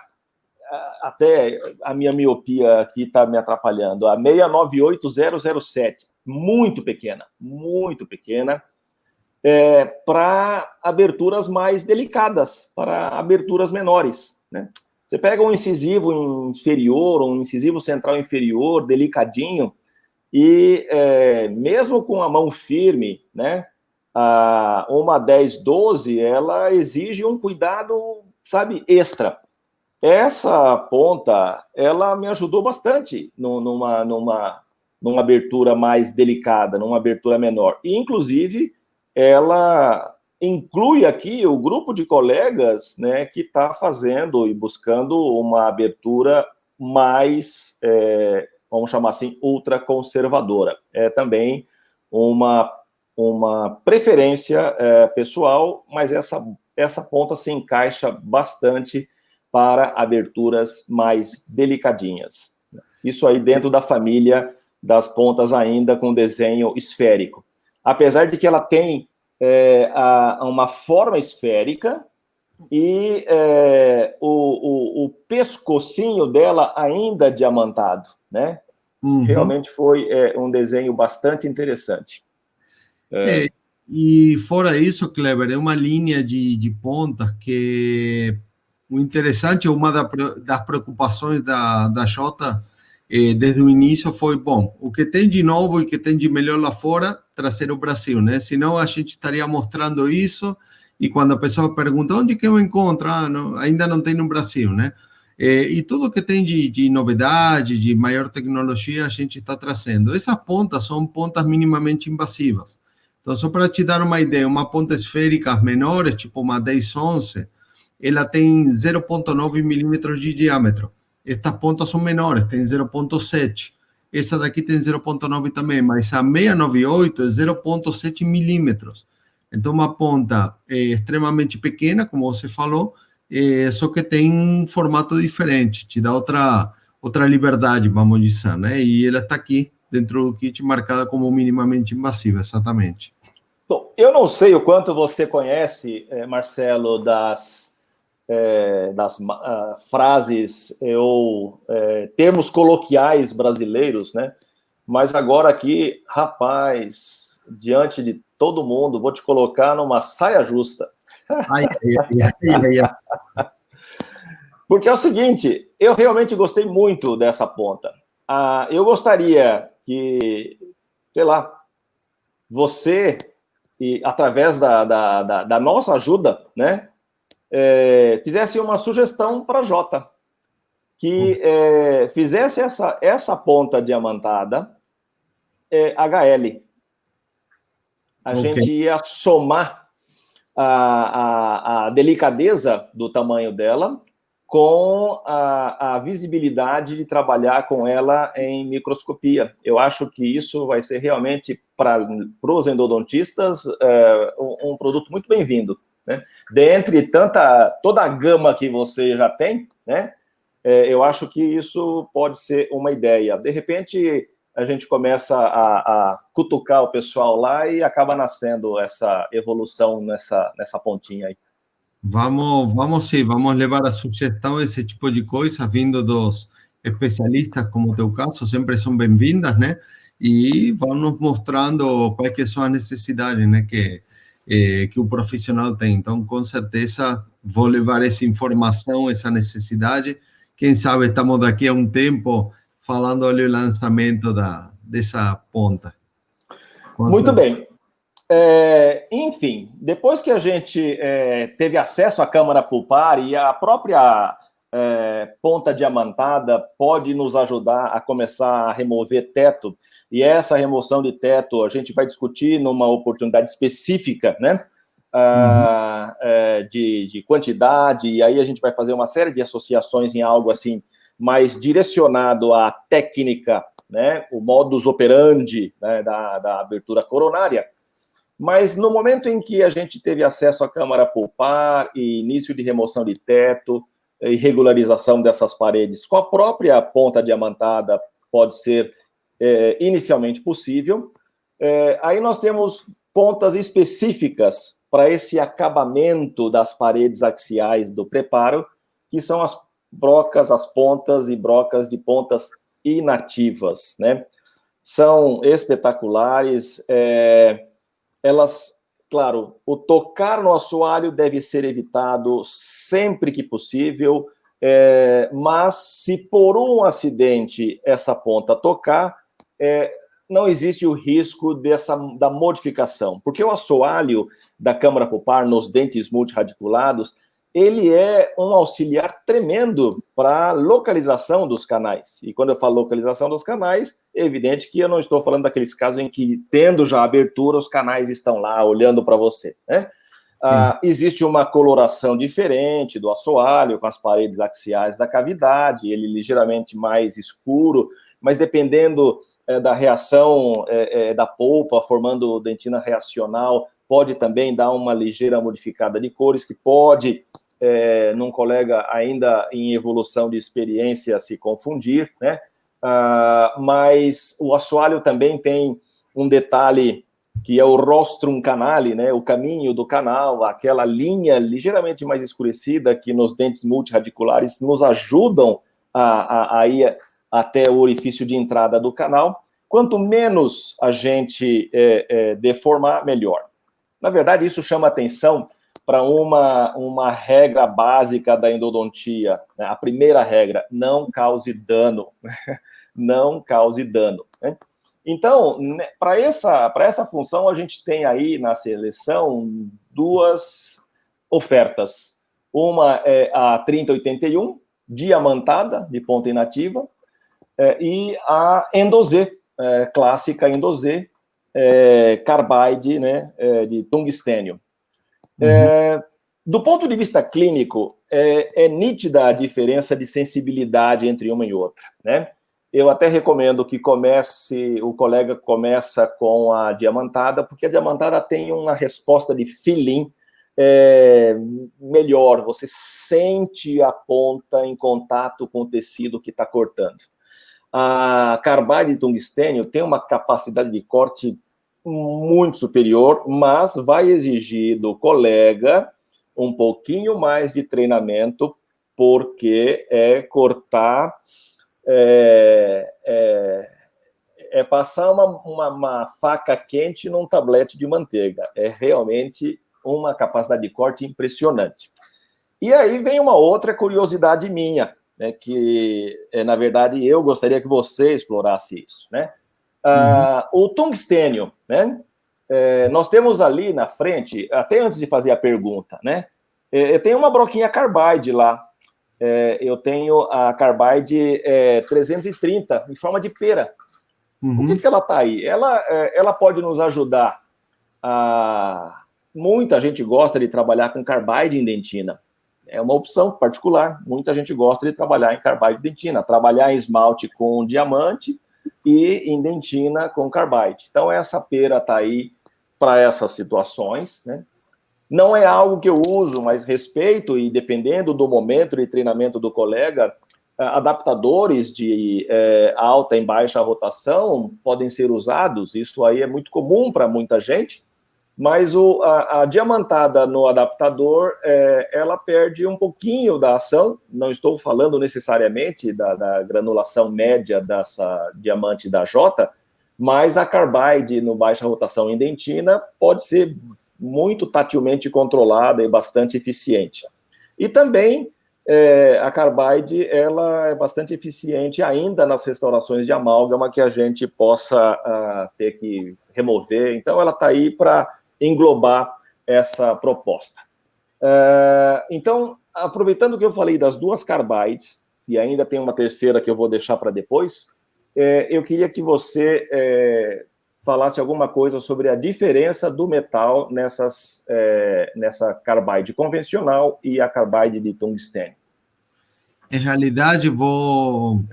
até a minha miopia aqui está me atrapalhando, a 698007, muito pequena, para aberturas mais delicadas, para aberturas menores, né? Você pega um incisivo inferior, um incisivo central inferior, delicadinho, e mesmo com a mão firme, né, uma 1012, ela exige um cuidado, sabe, extra. Essa ponta, ela me ajudou bastante numa abertura mais delicada, numa abertura menor. E, inclusive, ela inclui aqui o grupo de colegas, né, que está fazendo e buscando uma abertura mais, vamos chamar assim, ultraconservadora. É também uma preferência pessoal, mas essa ponta se encaixa bastante para aberturas mais delicadinhas. Isso aí dentro da família das pontas ainda com desenho esférico. Apesar de que ela tem uma forma esférica e o pescocinho dela ainda diamantado, né? Realmente foi um desenho bastante interessante. E fora isso, Kleber, é uma linha de pontas que o interessante, uma das preocupações da Jota desde o início foi, bom, o que tem de novo e que tem de melhor lá fora, trazer o Brasil, né? Senão a gente estaria mostrando isso e quando a pessoa pergunta onde que eu encontro, ainda não tem no Brasil, né? E tudo que tem de novidade, de maior tecnologia, a gente está trazendo. Essas pontas são pontas minimamente invasivas. Então, só para te dar uma ideia, uma ponta esférica menor, tipo uma 1011, ela tem 0,9 milímetros de diâmetro. Estas pontas são menores, tem 0,7. Essa daqui tem 0,9 também, mas a 698 é 0,7 milímetros. Então, uma ponta extremamente pequena, como você falou, só que tem um formato diferente, te dá outra liberdade, vamos dizer, né? E ela está aqui dentro do kit marcada como minimamente invasiva, exatamente. Bom, eu não sei o quanto você conhece, Marcelo, das frases ou termos coloquiais brasileiros, né? Mas agora aqui, rapaz, diante de todo mundo, vou te colocar numa saia justa. Ai, ai, ai, ai. Porque é o seguinte, eu realmente gostei muito dessa ponta. Eu gostaria que, sei lá, você, através da nossa ajuda, né, fizesse uma sugestão para a Jota, que fizesse essa ponta diamantada HL. A gente ia somar a delicadeza do tamanho dela com a visibilidade de trabalhar com ela em microscopia. Eu acho que isso vai ser realmente, para os endodontistas, um produto muito bem-vindo, né? Dentre toda a gama que você já tem, né? Eu acho que isso pode ser uma ideia. De repente, a gente começa a cutucar o pessoal lá e acaba nascendo essa evolução nessa pontinha aí. Vamos levar a sugestão, esse tipo de coisa, vindo dos especialistas, como o teu caso, sempre são bem-vindas, né? E vamos mostrando quais que são as necessidades, né, que o profissional tem. Então, com certeza, vou levar essa informação, essa necessidade. Quem sabe estamos daqui a um tempo falando do lançamento dessa ponta. Muito bem. Enfim, depois que a gente teve acesso à câmara pulpar e a própria ponta diamantada pode nos ajudar a começar a remover teto, e essa remoção de teto a gente vai discutir numa oportunidade específica, né? De quantidade, e aí a gente vai fazer uma série de associações em algo assim mais direcionado à técnica, né? O modus operandi, né, da abertura coronária. Mas no momento em que a gente teve acesso à câmara pulpar e início de remoção de teto e regularização dessas paredes com a própria ponta diamantada pode ser inicialmente possível, aí nós temos pontas específicas para esse acabamento das paredes axiais do preparo, que são as brocas, as pontas e brocas de pontas inativas, né? São espetaculares, elas, claro, o tocar no assoalho deve ser evitado sempre que possível, mas se por um acidente essa ponta tocar, não existe o risco da modificação, porque o assoalho da câmara pulpar nos dentes multirradiculados, ele é um auxiliar tremendo para a localização dos canais. E quando eu falo localização dos canais, é evidente que eu não estou falando daqueles casos em que, tendo já abertura, os canais estão lá olhando para você, né? Existe uma coloração diferente do assoalho, com as paredes axiais da cavidade, ele ligeiramente mais escuro, mas dependendo da reação da polpa, formando dentina reacional, pode também dar uma ligeira modificada de cores, que pode, num colega ainda em evolução de experiência, se confundir, né? Mas o assoalho também tem um detalhe que é o rostrum canale, né? O caminho do canal, aquela linha ligeiramente mais escurecida que nos dentes multirradiculares nos ajudam a ir até o orifício de entrada do canal. Quanto menos a gente deformar, melhor. Na verdade, isso chama atenção para uma regra básica da endodontia, né? A primeira regra: não cause dano. Não cause dano, né? Então, para essa função, a gente tem aí na seleção duas ofertas. Uma é a 3081, diamantada, de ponta inativa, e a Endozê, clássica Endozê, carbide, né, de tungstênio. Do ponto de vista clínico, é nítida a diferença de sensibilidade entre uma e outra, né? Eu até recomendo que o colega começa com a diamantada, porque a diamantada tem uma resposta de feeling melhor, você sente a ponta em contato com o tecido que está cortando. A carbide de tungstênio tem uma capacidade de corte muito superior, mas vai exigir do colega um pouquinho mais de treinamento, porque cortar, passar uma faca quente num tablete de manteiga. É realmente uma capacidade de corte impressionante. E aí vem uma outra curiosidade minha, né, que, na verdade, eu gostaria que você explorasse isso, né? O tungstênio, né? Nós temos ali na frente, até antes de fazer a pergunta, né? Eu tenho uma broquinha carbide lá. Eu tenho a carbide 330 em forma de pera. Por que ela está aí? Ela pode nos ajudar a... Muita gente gosta de trabalhar com carbide em dentina. É uma opção particular. Muita gente gosta de trabalhar em carbide dentina, trabalhar em esmalte com diamante e em dentina com carbide. Então, essa pera está aí para essas situações, né? Não é algo que eu uso, mas respeito, e dependendo do momento de treinamento do colega, adaptadores de alta e baixa rotação podem ser usados. Isso aí é muito comum para muita gente, mas a diamantada no adaptador, ela perde um pouquinho da ação. Não estou falando necessariamente da granulação média dessa diamante da J, mas a carbide no baixa rotação em dentina pode ser muito tatilmente controlada e bastante eficiente. E também a carbide, ela é bastante eficiente ainda nas restaurações de amálgama que a gente possa ter que remover. Então, ela está aí para englobar essa proposta. Então, aproveitando que eu falei das duas carbides, e ainda tem uma terceira que eu vou deixar para depois, eu queria que você falasse alguma coisa sobre a diferença do metal nessa carbide convencional e a carbide de tungstênio. Em realidade, o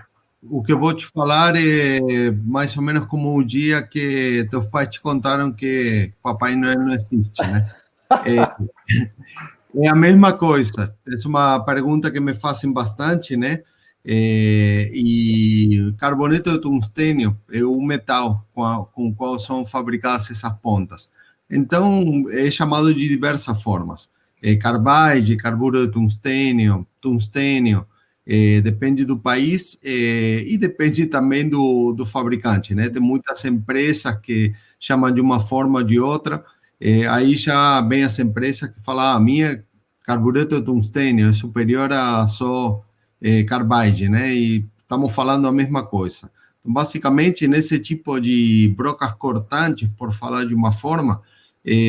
que eu vou te falar é mais ou menos como o dia que teus pais te contaram que Papai Noel não existe, né? É a mesma coisa. É uma pergunta que me fazem bastante, né? E carboneto de tungstênio é o metal com o qual são fabricadas essas pontas. Então, é chamado de diversas formas. Carbide, carburo de tungstênio, tungstênio, depende do país e depende também do fabricante, né? Tem muitas empresas que chamam de uma forma ou de outra. Aí já vem as empresas que falam, a minha carbureto de tungstênio é superior a só carbide, né? E estamos falando a mesma coisa. Então, basicamente, nesse tipo de brocas cortantes, por falar de uma forma,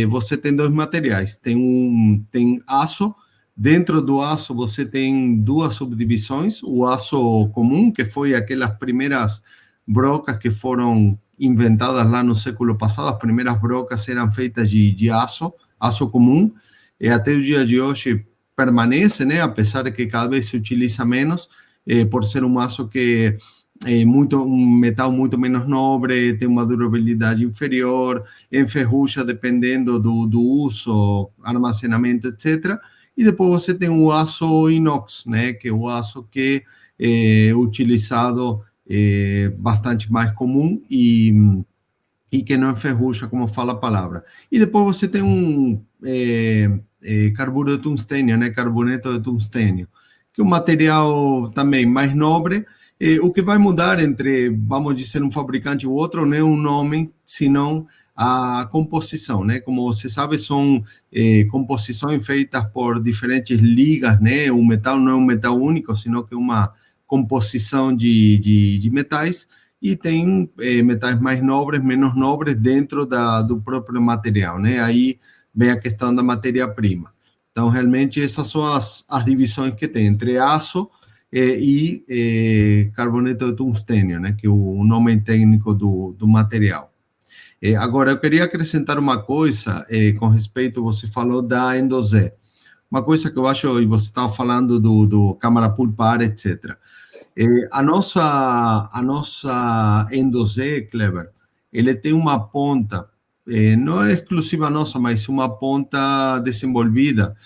você tem dois materiais. Tem aço. Dentro do aço, você tem duas subdivisões. O aço comum, que foi aquelas primeiras brocas que foram inventadas lá no século passado. As primeiras brocas eram feitas de aço comum. E até o dia de hoje permanece, né? Apesar de que cada vez se utiliza menos, por ser um aço que um metal muito menos nobre, tem uma durabilidade inferior, enferruja dependendo do uso, armazenamento, etc. E depois você tem o aço inox, né? Que é o aço que é utilizado bastante mais comum e que não enferruja, como fala a palavra. E depois você tem carburo de tungstênio, né? Carboneto de tungstênio, que é um material também mais nobre. O que vai mudar entre, vamos dizer, um fabricante e o outro não é o nome, senão a composição, né? Como você sabe, são composições feitas por diferentes ligas, né? O metal não é um metal único, senão que é uma composição de metais, e tem metais mais nobres, menos nobres dentro do próprio material, né? Aí vem a questão da matéria-prima. Então, realmente, essas são as divisões que tem entre aço e carboneto de tungstênio, né? Que é o nome técnico do material. Agora, eu queria acrescentar uma coisa com respeito, você falou da Endozé. Uma coisa que eu acho, e você estava falando do câmara pulpar, etc. A nossa Endo-Z, Clever, ele tem uma ponta, não é exclusiva nossa, mas uma ponta desenvolvida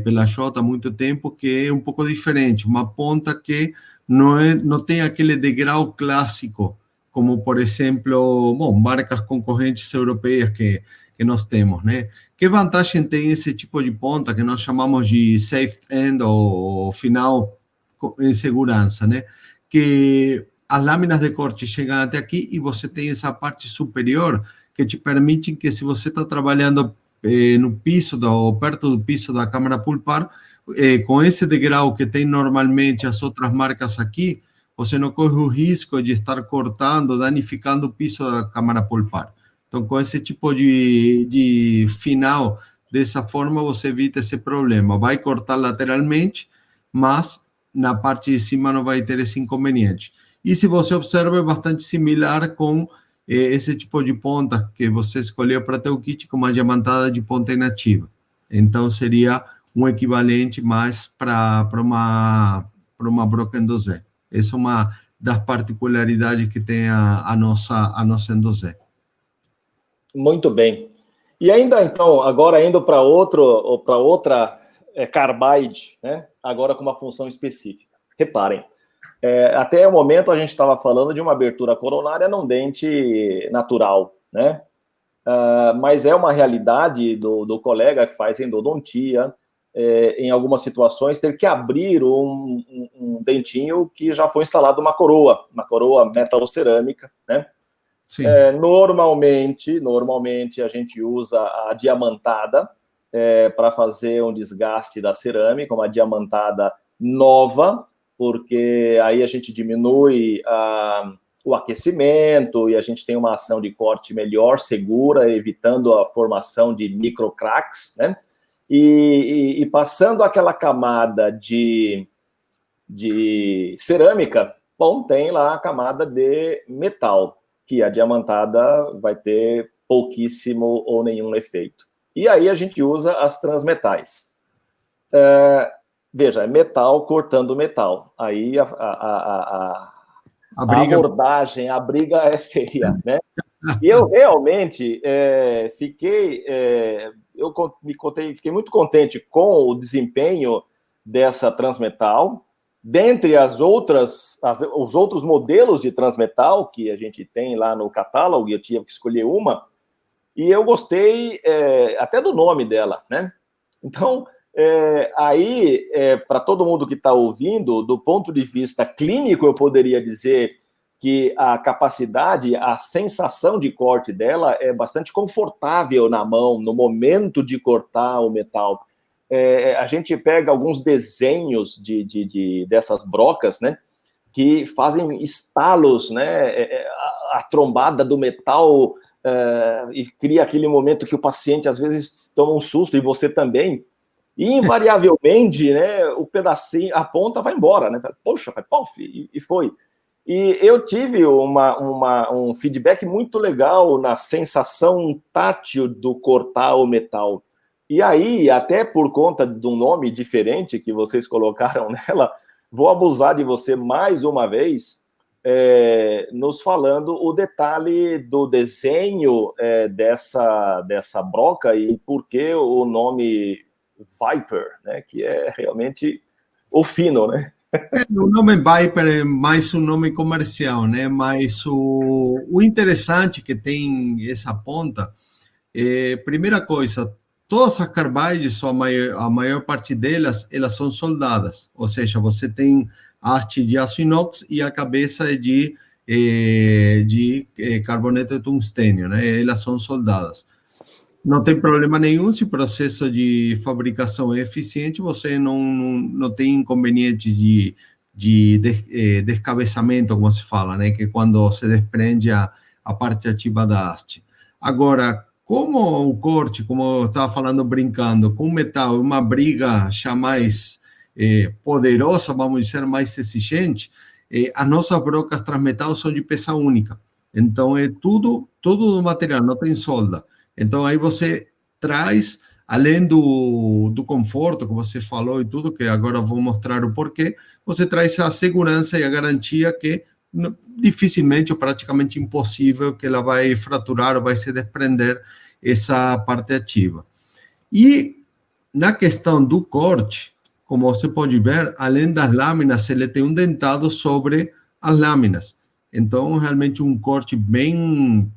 pela Jota há muito tempo, que é um pouco diferente, uma ponta que não tem aquele degrau clássico, como, por exemplo, bom, marcas concorrentes europeias que nós temos, né? Que vantagem tem esse tipo de ponta que nós chamamos de safe end ou final em segurança, né? Que as lâminas de corte chegam até aqui e você tem essa parte superior que te permite que, se você está trabalhando no piso ou perto do piso da câmara pulpar, com esse degrau que tem normalmente as outras marcas aqui, você não corre o risco de estar cortando, danificando o piso da câmara pulpar. Então, com esse tipo de final, dessa forma, você evita esse problema. Vai cortar lateralmente, mas na parte de cima não vai ter esse inconveniente. E se você observa, é bastante similar com esse tipo de ponta que você escolheu para ter o kit com uma diamantada de ponta inativa. Então, seria um equivalente mais para uma broca Endo-Z. Essa é uma das particularidades que tem a nossa Endo-Z. Muito bem. E ainda, então, agora indo para outra carbide, né? Agora com uma função específica. Reparem, até o momento a gente estava falando de uma abertura coronária num dente natural, né? Mas é uma realidade do colega que faz endodontia, em algumas situações, ter que abrir um dentinho que já foi instalado uma coroa metalocerâmica, né? Sim. Normalmente a gente usa a diamantada para fazer um desgaste da cerâmica, uma diamantada nova, porque aí a gente diminui o aquecimento e a gente tem uma ação de corte melhor, segura, evitando a formação de microcracks, né? E passando aquela camada de cerâmica, bom, tem lá a camada de metal, que a diamantada vai ter pouquíssimo ou nenhum efeito. E aí a gente usa as transmetais. Veja, é metal cortando metal. Aí a abordagem, a briga é feia, né? E eu realmente fiquei muito contente com o desempenho dessa transmetal. Dentre os outros modelos de transmetal que a gente tem lá no catálogo, eu tive que escolher uma, e eu gostei até do nome dela, né? Então, para todo mundo que está ouvindo, do ponto de vista clínico, eu poderia dizer que a capacidade, a sensação de corte dela é bastante confortável na mão, no momento de cortar o metal. A gente pega alguns desenhos dessas brocas, né, que fazem estalos, né, a trombada do metal e cria aquele momento que o paciente às vezes toma um susto, e você também, e invariavelmente, né, o pedacinho, a ponta vai embora, né, poxa, vai, pof, e foi. E eu tive um feedback muito legal na sensação tátil do cortar o metal. E aí, até por conta de um nome diferente que vocês colocaram nela, vou abusar de você mais uma vez, nos falando o detalhe do desenho dessa broca e por que o nome Viper, né, que é realmente o fino, né? O nome Viper é mais um nome comercial, né? Mas o interessante que tem essa ponta primeira coisa, todas as carbides, a maior parte delas, elas são soldadas. Ou seja, você tem a haste de aço inox e a cabeça é de carboneto de tungstênio, né? Elas são soldadas. Não tem problema nenhum, se o processo de fabricação é eficiente, você não tem inconveniente de descabeçamento, como se fala, né? Que é quando se desprende a parte ativa da haste. Agora, como o corte, como eu estava falando, brincando, com metal, uma briga já mais poderosa, vamos dizer, mais exigente, as nossas brocas transmetal são de peça única. Então, é tudo do material, não tem solda. Então, aí você traz além do conforto que você falou e tudo, que agora vou mostrar o porquê, você traz a segurança e a garantia que dificilmente ou praticamente impossível que ela vai fraturar ou vai se desprender essa parte ativa. E na questão do corte, como você pode ver, além das lâminas, ele tem um dentado sobre as lâminas. Então, realmente um corte bem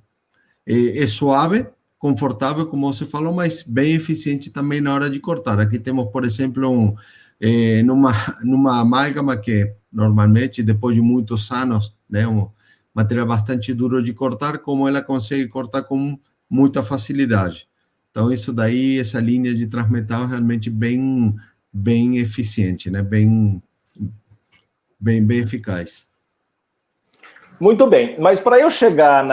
suave, confortável, como você falou, mas bem eficiente também na hora de cortar. Aqui temos, por exemplo, numa amálgama que normalmente, depois de muitos anos, né, um material bastante duro de cortar, como ela consegue cortar com muita facilidade. Então, isso daí, essa linha de transmetal é realmente bem eficiente, né? Bem eficaz. Muito bem, mas para eu chegar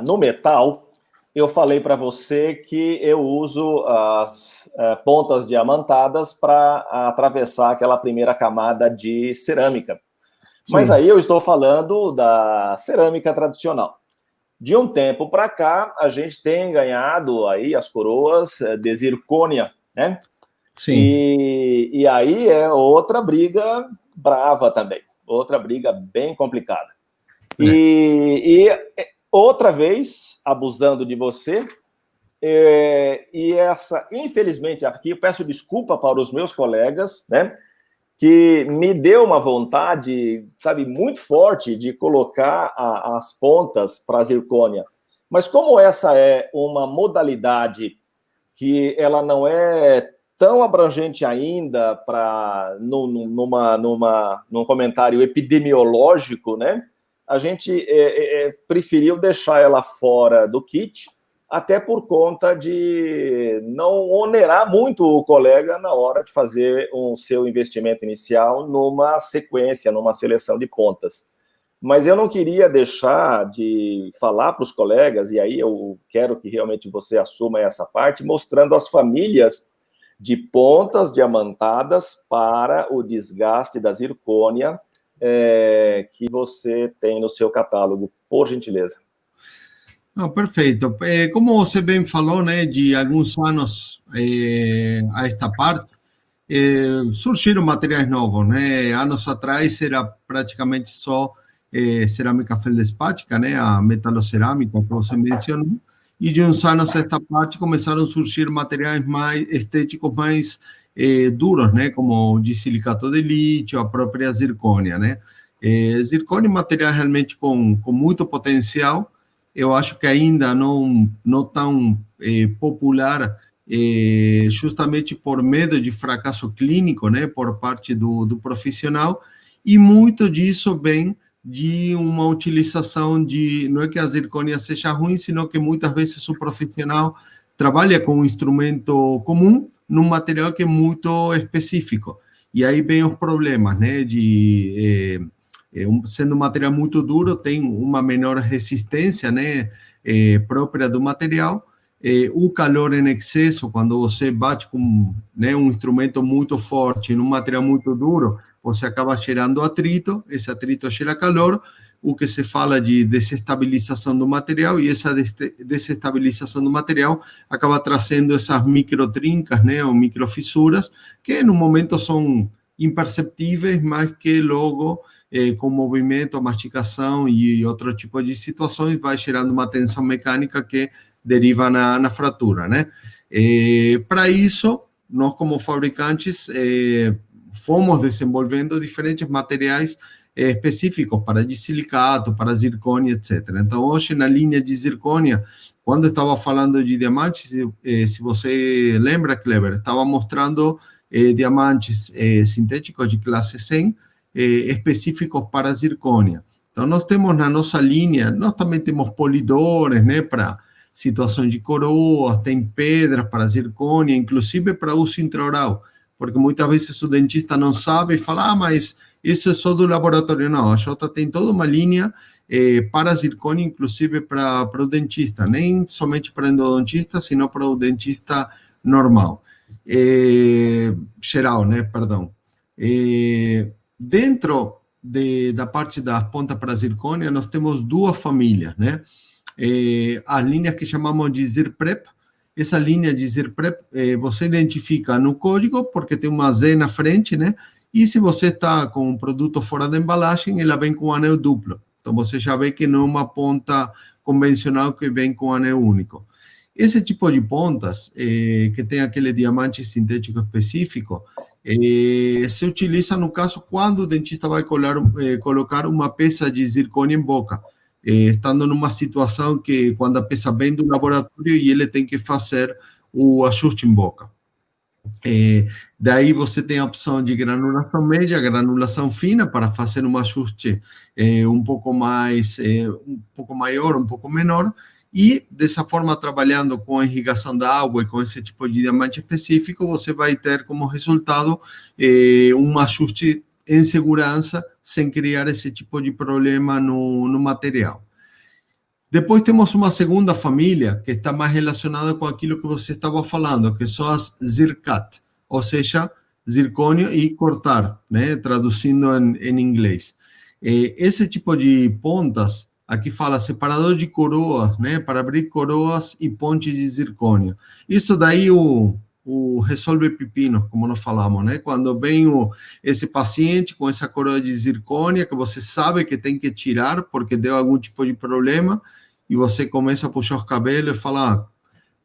no metal, eu falei para você que eu uso as pontas diamantadas para atravessar aquela primeira camada de cerâmica. Sim. Mas aí eu estou falando da cerâmica tradicional. De um tempo para cá, a gente tem ganhado aí as coroas de zircônia, né? Sim. E aí é outra briga brava também, outra briga bem complicada. E outra vez, abusando de você, e essa, infelizmente, aqui eu peço desculpa para os meus colegas, né, que me deu uma vontade, sabe, muito forte de colocar as pontas para a zircônia. Mas como essa é uma modalidade que ela não é tão abrangente ainda num comentário epidemiológico, né, a gente preferiu deixar ela fora do kit, até por conta de não onerar muito o colega na hora de fazer o seu investimento inicial numa sequência, numa seleção de pontas. Mas eu não queria deixar de falar para os colegas, e aí eu quero que realmente você assuma essa parte, mostrando as famílias de pontas diamantadas para o desgaste da zircônia, que você tem no seu catálogo, por gentileza. Não, perfeito. Como você bem falou, né, de alguns anos a esta parte, surgiram materiais novos, né? Anos atrás era praticamente só cerâmica feldespática, né, a metalocerâmica que você mencionou, e de uns anos a esta parte começaram a surgir materiais mais estéticos, mais duros, né, como de silicato de lítio, a própria zircônia, né? Zircônia é um material realmente com muito potencial. Eu acho que ainda não tão popular, justamente por medo de fracasso clínico, né, por parte do profissional, e muito disso vem de uma utilização não é que a zircônia seja ruim, sino que muitas vezes o profissional trabalha com um instrumento comum num material que é muito específico, e aí vem os problemas, né, sendo um material muito duro, tem uma menor resistência, né, própria do material, o calor em excesso, quando você bate com, né, um instrumento muito forte num material muito duro, você acaba gerando atrito, esse atrito gera calor, o que se fala de desestabilização do material, e essa desestabilização do material acaba trazendo essas microtrincas, né, ou microfissuras, que no momento são imperceptíveis, mas que logo, com movimento, mastigação e outro tipo de situações, vai gerando uma tensão mecânica que deriva na fratura, né? Para isso, nós como fabricantes fomos desenvolvendo diferentes materiais específicos para de silicato, para zircônia, etc. Então, hoje, na linha de zircônia, quando estava falando de diamantes, se você lembra, Kleber, estava mostrando diamantes sintéticos de classe 100 específicos para zircônia. Então, nós temos na nossa linha, nós também temos polidores, né, para situações de coroas, tem pedras para zircônia, inclusive para uso intraoral, porque muitas vezes o dentista não sabe e fala, mas isso é só do laboratório. Não, a Jota tem toda uma linha para zircônia, inclusive para o dentista, nem somente para o endodontista, sino para o dentista normal. Geral, né, perdão. Dentro da parte da ponta para zircônia, nós temos duas famílias, né? As linhas que chamamos de ZirPrep, essa linha de ZIRPREP, você identifica no código, porque tem uma Z na frente, né? E se você está com um produto fora da embalagem, ela vem com anel duplo. Então, você já vê que não é uma ponta convencional que vem com anel único. Esse tipo de pontas, que tem aquele diamante sintético específico, se utiliza, no caso, quando o dentista vai colocar uma peça de zircônia em boca, estando numa situação que, quando a peça vem do laboratório e ele tem que fazer o ajuste em boca. Daí você tem a opção de granulação média, granulação fina, para fazer um ajuste um pouco maior, um pouco menor, e dessa forma, trabalhando com a irrigação da água e com esse tipo de diamante específico, você vai ter como resultado um ajuste em segurança, sem criar esse tipo de problema no material. Depois temos uma segunda família, que está mais relacionada com aquilo que você estava falando, que são as ZIRCAT, ou seja, zircônio e cortar, né? Traduzindo em inglês. Esse tipo de pontas, aqui fala separador de coroas, né? Para abrir coroas e pontes de zircônio. Isso daí o resolve pepino, como nós falamos, né? Quando vem esse paciente com essa coroa de zircônia, que você sabe que tem que tirar porque deu algum tipo de problema, e você começa a puxar os cabelos e falar,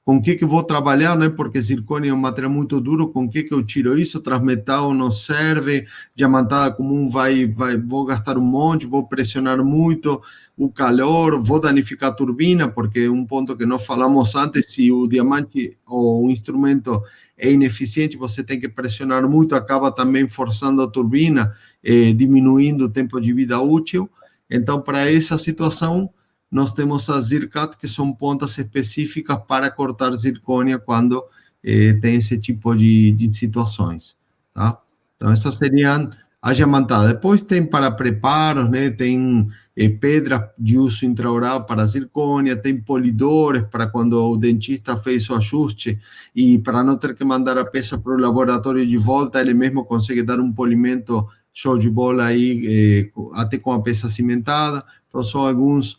com que eu vou trabalhar, né? Porque zircônio é um material muito duro, com que eu tiro isso? Transmetal não serve, diamantada comum vou gastar um monte, vou pressionar muito o calor, vou danificar a turbina, porque um ponto que nós falamos antes, se o diamante ou o instrumento é ineficiente, você tem que pressionar muito, acaba também forçando a turbina, diminuindo o tempo de vida útil. Então, para essa situação, nós temos as ZIRCAT, que são pontas específicas para cortar zircônia quando tem esse tipo de situações, tá? Então, essas seriam as diamantadas. Depois tem para preparos, né? Tem pedra de uso intraoral para zircônia, tem polidores para quando o dentista fez o ajuste e para não ter que mandar a peça para o laboratório de volta, ele mesmo consegue dar um polimento show de bola aí, até com a peça cimentada. Então, são alguns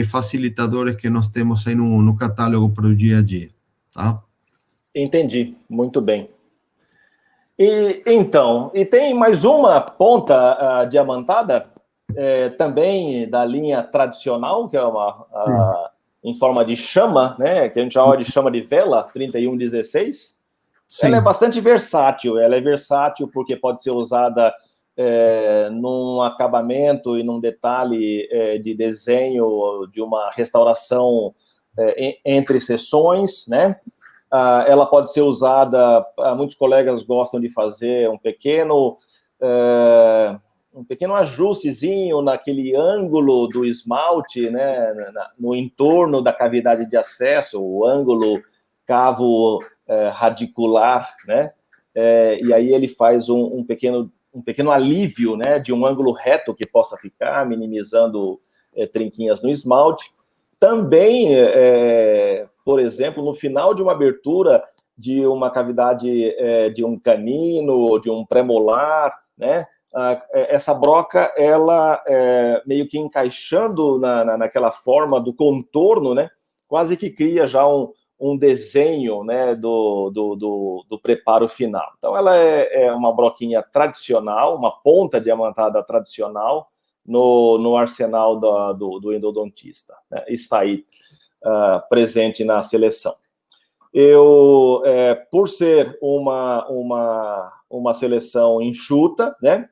facilitadores que nós temos aí no catálogo para o dia a dia, tá? Entendi, muito bem. E tem mais uma ponta diamantada, também da linha tradicional, que é em forma de chama, né, que a gente chama de chama de vela, 3116. Sim. Ela é bastante versátil, porque pode ser usada num acabamento e num detalhe de desenho de uma restauração entre sessões, né? Ela pode ser usada, muitos colegas gostam de fazer um pequeno ajustezinho naquele ângulo do esmalte, né? No entorno da cavidade de acesso, o ângulo cavo radicular, né? E aí ele faz um pequeno alívio, né, de um ângulo reto que possa ficar, minimizando trinquinhas no esmalte. Também, por exemplo, no final de uma abertura de uma cavidade de um canino, de um premolar, né, essa broca, ela meio que encaixando naquela forma do contorno, né, quase que cria já um desenho, né, do preparo final. Então, ela é uma broquinha tradicional, uma ponta diamantada tradicional no arsenal do endodontista, né? Está aí presente na seleção. Por ser uma seleção enxuta, né,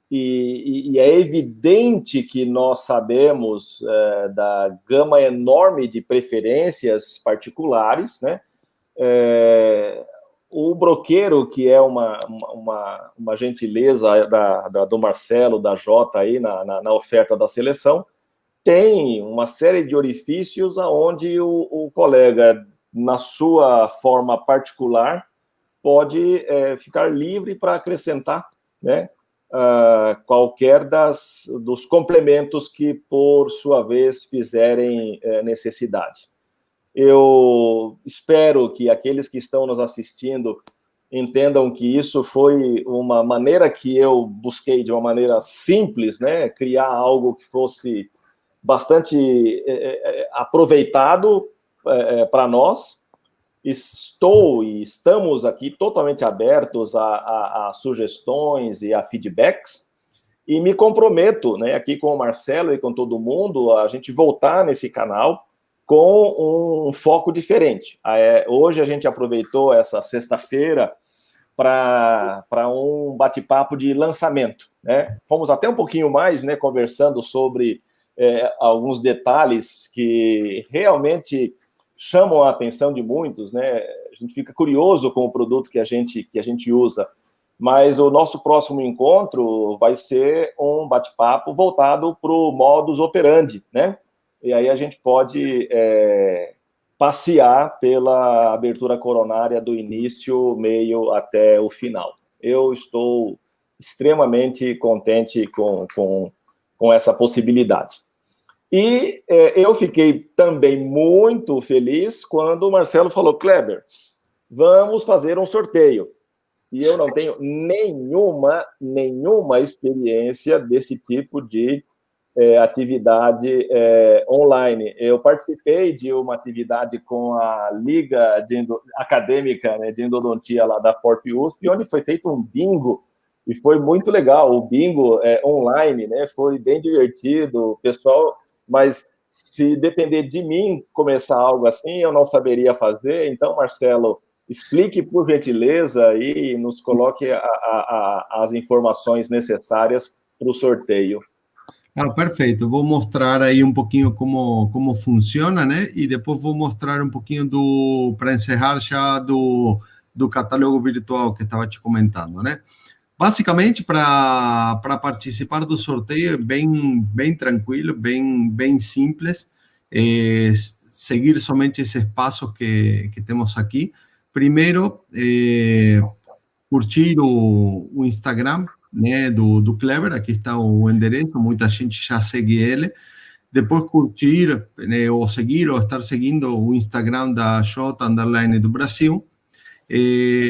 e é evidente que nós sabemos da gama enorme de preferências particulares, né? O broqueiro, que é uma gentileza do Marcelo, da Jota, aí na oferta da seleção, tem uma série de orifícios onde o colega, na sua forma particular, pode ficar livre para acrescentar, né, qualquer dos complementos que, por sua vez, fizerem necessidade. Eu espero que aqueles que estão nos assistindo entendam que isso foi uma maneira que eu busquei, de uma maneira simples, né, criar algo que fosse bastante aproveitado para nós, estou e estamos aqui totalmente abertos a sugestões e a feedbacks, e me comprometo, né, aqui com o Marcelo e com todo mundo, a gente voltar nesse canal com um foco diferente. Hoje a gente aproveitou essa sexta-feira para um bate-papo de lançamento, né? Fomos até um pouquinho mais, né, conversando sobre alguns detalhes que realmente chamam a atenção de muitos, né? A gente fica curioso com o produto que a gente usa, mas o nosso próximo encontro vai ser um bate-papo voltado para o modus operandi, né? E aí a gente pode passear pela abertura coronária do início, meio até o final. Eu estou extremamente contente com essa possibilidade. E eu fiquei também muito feliz quando o Marcelo falou: Kleber, vamos fazer um sorteio. E eu não tenho nenhuma experiência desse tipo de atividade online. Eu participei de uma atividade com a Liga Acadêmica, né, de Endodontia lá da FORP-USP, onde foi feito um bingo, e foi muito legal. O bingo online, né, foi bem divertido, pessoal, mas se depender de mim começar algo assim, eu não saberia fazer. Então, Marcelo, explique, por gentileza, e nos coloque as informações necessárias para o sorteio. Ah, perfeito. Vou mostrar aí um pouquinho como funciona, né? E depois vou mostrar um pouquinho para encerrar já do catálogo virtual que estava te comentando, né? Basicamente, para participar do sorteio é bem tranquilo, bem simples. É, seguir somente esses passos que temos aqui. Primeiro, curtir o Instagram, né, do Kleber, aqui está o endereço, muita gente já segue ele. Depois curtir, né, ou seguir, ou estar seguindo o Instagram da J Underline do Brasil.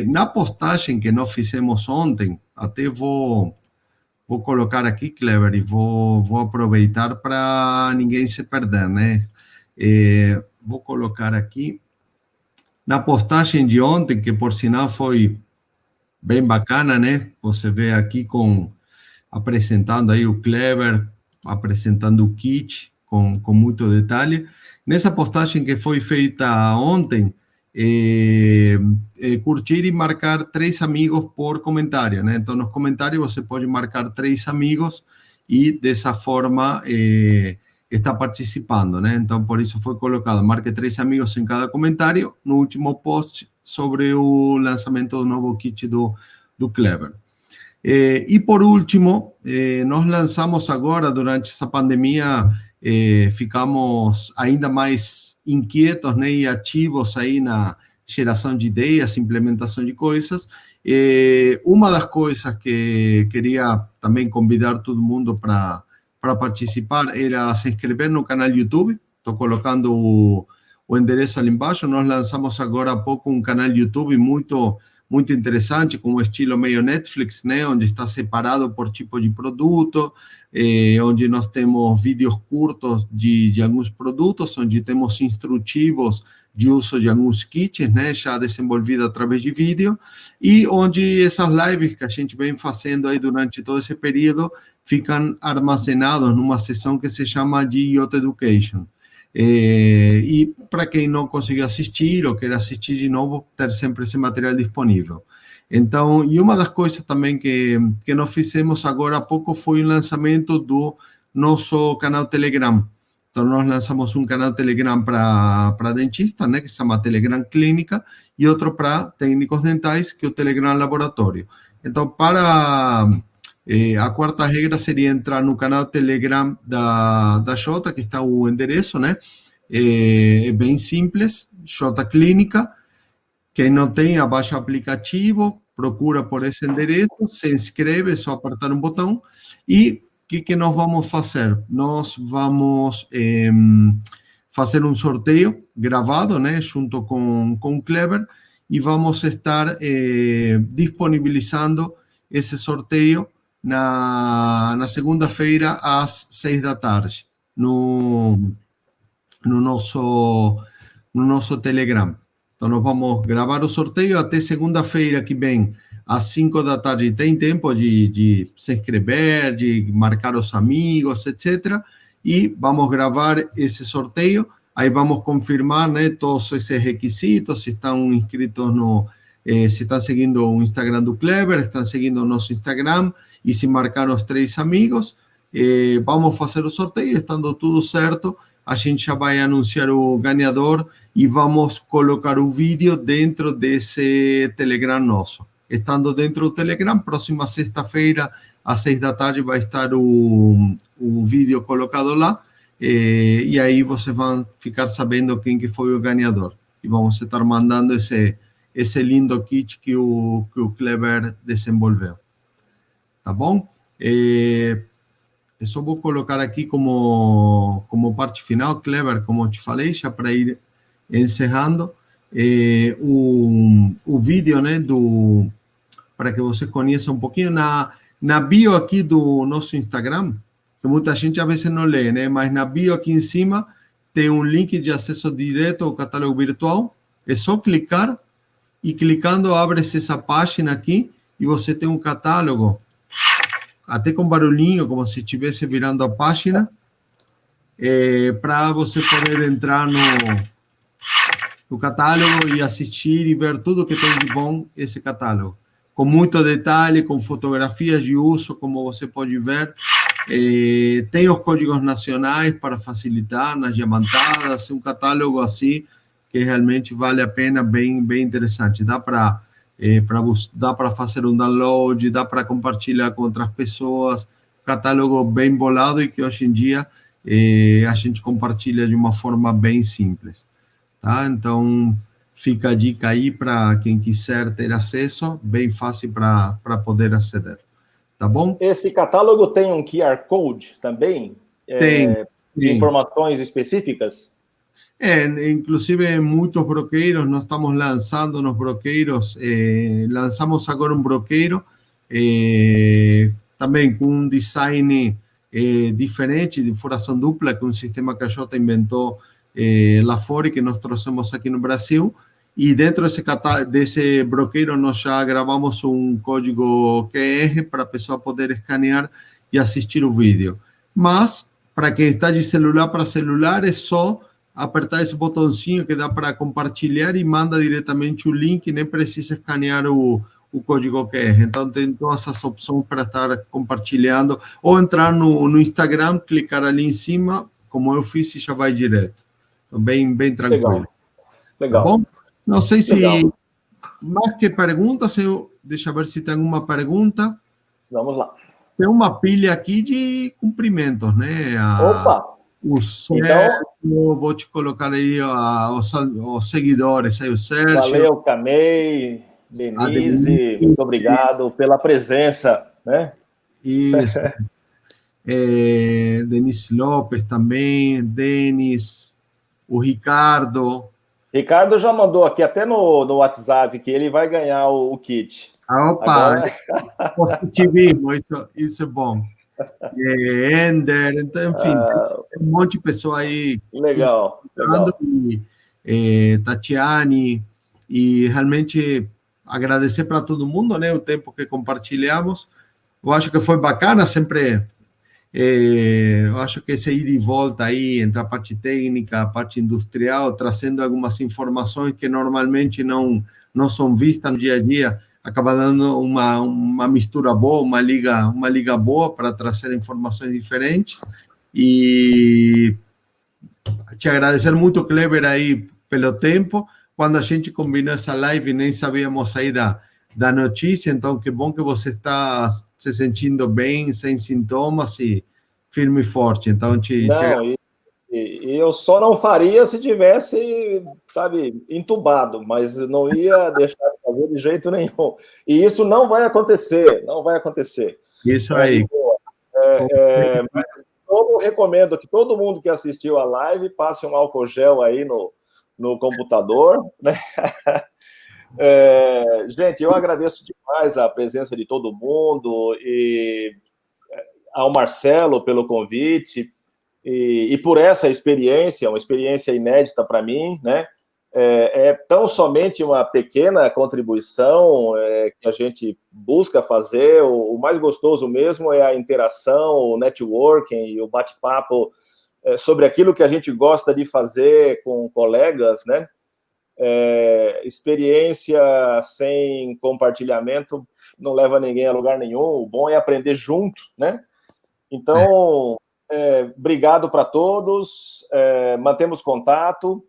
Na postagem que nós fizemos ontem, até vou colocar aqui, Kleber, e vou aproveitar para ninguém se perder, né? Vou colocar aqui, na postagem de ontem, que por sinal foi bem bacana, né? Você vê aqui apresentando aí o Kleber, apresentando o kit com muito detalhe. Nessa postagem que foi feita ontem, curtir e marcar 3 amigos por comentário, né? Então, nos comentários você pode marcar 3 amigos e dessa forma está participando, né? Então, por isso foi colocado, marque 3 amigos em cada comentário no último post sobre o lançamento do novo kit do Kleber. E por último, nós lançamos agora, durante essa pandemia, ficamos ainda mais inquietos, né, e ativos aí na geração de ideias, implementação de coisas. Uma das coisas que queria também convidar todo mundo para participar era se inscrever no canal YouTube. Estou colocando o endereço ali embaixo. Nós lançamos agora há pouco um canal YouTube muito interessante, com um estilo meio Netflix, né, onde está separado por tipo de produto, onde nós temos vídeos curtos de alguns produtos, onde temos instrutivos de uso de alguns kits, né, já desenvolvido através de vídeo, e onde essas lives que a gente vem fazendo aí durante todo esse período ficam armazenados numa seção que se chama de IoT Education. E para quem não conseguiu assistir ou quer assistir de novo, ter sempre esse material disponível. Então, e uma das coisas também que nós fizemos agora há pouco foi o lançamento do nosso canal Telegram. Então, nós lançamos um canal Telegram para dentista, né, que se chama Telegram Clínica, e outro para técnicos dentais, que é o Telegram Laboratório. Então, a quarta regra seria entrar no canal Telegram da Jota, que está o endereço, né? É bem simples, Jota Clínica. Quem não tem, abaixa o aplicativo, procura por esse endereço, se inscreve, é só apertar um botão. E o que nós vamos fazer? Nós vamos fazer um sorteio gravado, né? Junto com o Kleber, e vamos estar disponibilizando esse sorteio na segunda-feira, às 6 da tarde, no nosso Telegram. Então, nós vamos gravar o sorteio até segunda-feira que vem, às 5 da tarde. Tem tempo de se inscrever, de marcar os amigos, etc. E vamos gravar esse sorteio. Aí vamos confirmar, né, todos esses requisitos, se estão inscritos se estão seguindo o Instagram do Clever, estão seguindo o nosso Instagram, e se marcar os 3 amigos, vamos fazer o sorteio. Estando tudo certo, a gente já vai anunciar o ganhador e vamos colocar o vídeo dentro desse Telegram nosso. Estando dentro do Telegram, próxima sexta-feira, às 6 da tarde, vai estar o vídeo colocado lá, e aí vocês vão ficar sabendo quem que foi o ganhador. E vamos estar mandando esse lindo kit que o Clever desenvolveu. Tá bom? Eu só vou colocar aqui como parte final, Clever, como eu te falei, já para ir encerrando, o vídeo, né, para que você conheça um pouquinho, na bio aqui do nosso Instagram, que muita gente às vezes não lê, né, mas na bio aqui em cima tem um link de acesso direto ao catálogo virtual. É só clicar, e clicando abre-se essa página aqui, e você tem um catálogo, até com barulhinho, como se estivesse virando a página, para você poder entrar no catálogo e assistir e ver tudo que tem de bom esse catálogo. Com muito detalhe, com fotografias de uso, como você pode ver. Tem os códigos nacionais para facilitar nas diamantadas, um catálogo assim que realmente vale a pena, bem interessante. Dá para fazer um download, dá para compartilhar com outras pessoas. Catálogo bem bolado e que hoje em dia a gente compartilha de uma forma bem simples. Tá? Então, fica a dica aí para quem quiser ter acesso, bem fácil para poder aceder. Tá bom? Esse catálogo tem um QR Code também? Tem. De informações específicas? Inclusive muitos broqueiros, nós estamos lançando nos broqueiros, lançamos agora um broqueiro, também com um design diferente, de furação dupla, que um sistema que a Jota inventou lá fora e que nós trouxemos aqui no Brasil. E dentro desse broqueiro nós já gravamos um código QR para a pessoa poder escanear e assistir o vídeo. Mas, para quem está de celular para celular, é só apertar esse botãozinho que dá para compartilhar e manda diretamente o link, nem precisa escanear o código QR. Então, tem todas essas opções para estar compartilhando, ou entrar no Instagram, clicar ali em cima, como eu fiz, e já vai direto. Então, bem tranquilo. Legal. Tá bom? Não sei se mais que perguntas, deixa eu ver se tem alguma pergunta. Vamos lá. Tem uma pilha aqui de cumprimentos, né? Opa! O Sérgio, então, vou te colocar aí os seguidores, aí o Sérgio. Valeu, Camei, Denise, muito obrigado pela presença, né? Isso. Denise Lopes também, Denis, o Ricardo. Ricardo já mandou aqui até no WhatsApp que ele vai ganhar o kit. Opa! Agora... Positivismo, isso é bom. Ender, então, enfim, tem um monte de pessoa aí. Legal. Tatiane, e realmente agradecer para todo mundo, né, o tempo que compartilhamos. Eu acho que foi bacana, sempre. Eu acho que esse ir e volta aí entre a parte técnica, a parte industrial, trazendo algumas informações que normalmente não são vistas no dia a dia, acaba dando uma mistura boa, uma liga boa para trazer informações diferentes. E te agradecer muito, Clever, aí pelo tempo. Quando a gente combinou essa live, nem sabíamos aí da notícia, então que bom que você está se sentindo bem, sem sintomas e firme e forte. Então, eu só não faria se tivesse, sabe, entubado, mas não ia deixar de fazer de jeito nenhum. E isso não vai acontecer, não vai acontecer. Isso aí. Mas eu recomendo que todo mundo que assistiu a live passe um álcool gel aí no computador, né? Gente, eu agradeço demais a presença de todo mundo e ao Marcelo pelo convite e por essa experiência, uma experiência inédita para mim, né? é tão somente uma pequena contribuição que a gente busca fazer. O mais gostoso mesmo é a interação, o networking e o bate-papo sobre aquilo que a gente gosta de fazer com colegas, né? Experiência sem compartilhamento não leva ninguém a lugar nenhum. O bom é aprender junto, né? Então, obrigado para todos, mantemos contato.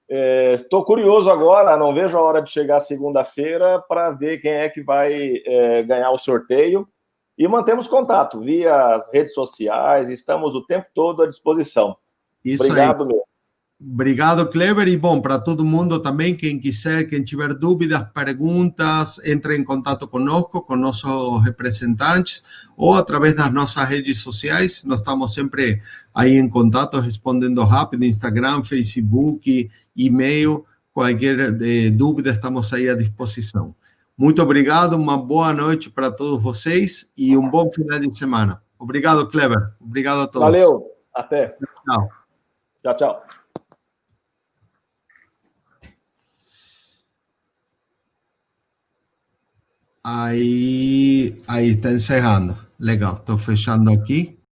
Estou curioso agora, não vejo a hora de chegar segunda-feira para ver quem é que vai ganhar o sorteio. E mantemos contato via as redes sociais, estamos o tempo todo à disposição. Isso Obrigado aí. mesmo. Obrigado, Cleber. E bom, para todo mundo também, quem quiser, quem tiver dúvidas, perguntas, entre em contato conosco, com nossos representantes, ou através das nossas redes sociais. Nós estamos sempre aí em contato, respondendo rápido, Instagram, Facebook, e-mail, qualquer dúvida, estamos aí à disposição. Muito obrigado, uma boa noite para todos vocês e um bom final de semana. Obrigado, Cleber. Obrigado a todos. Valeu, até. Tchau. Tchau, tchau. Aí está encerrando. Legal, estou fechando aqui.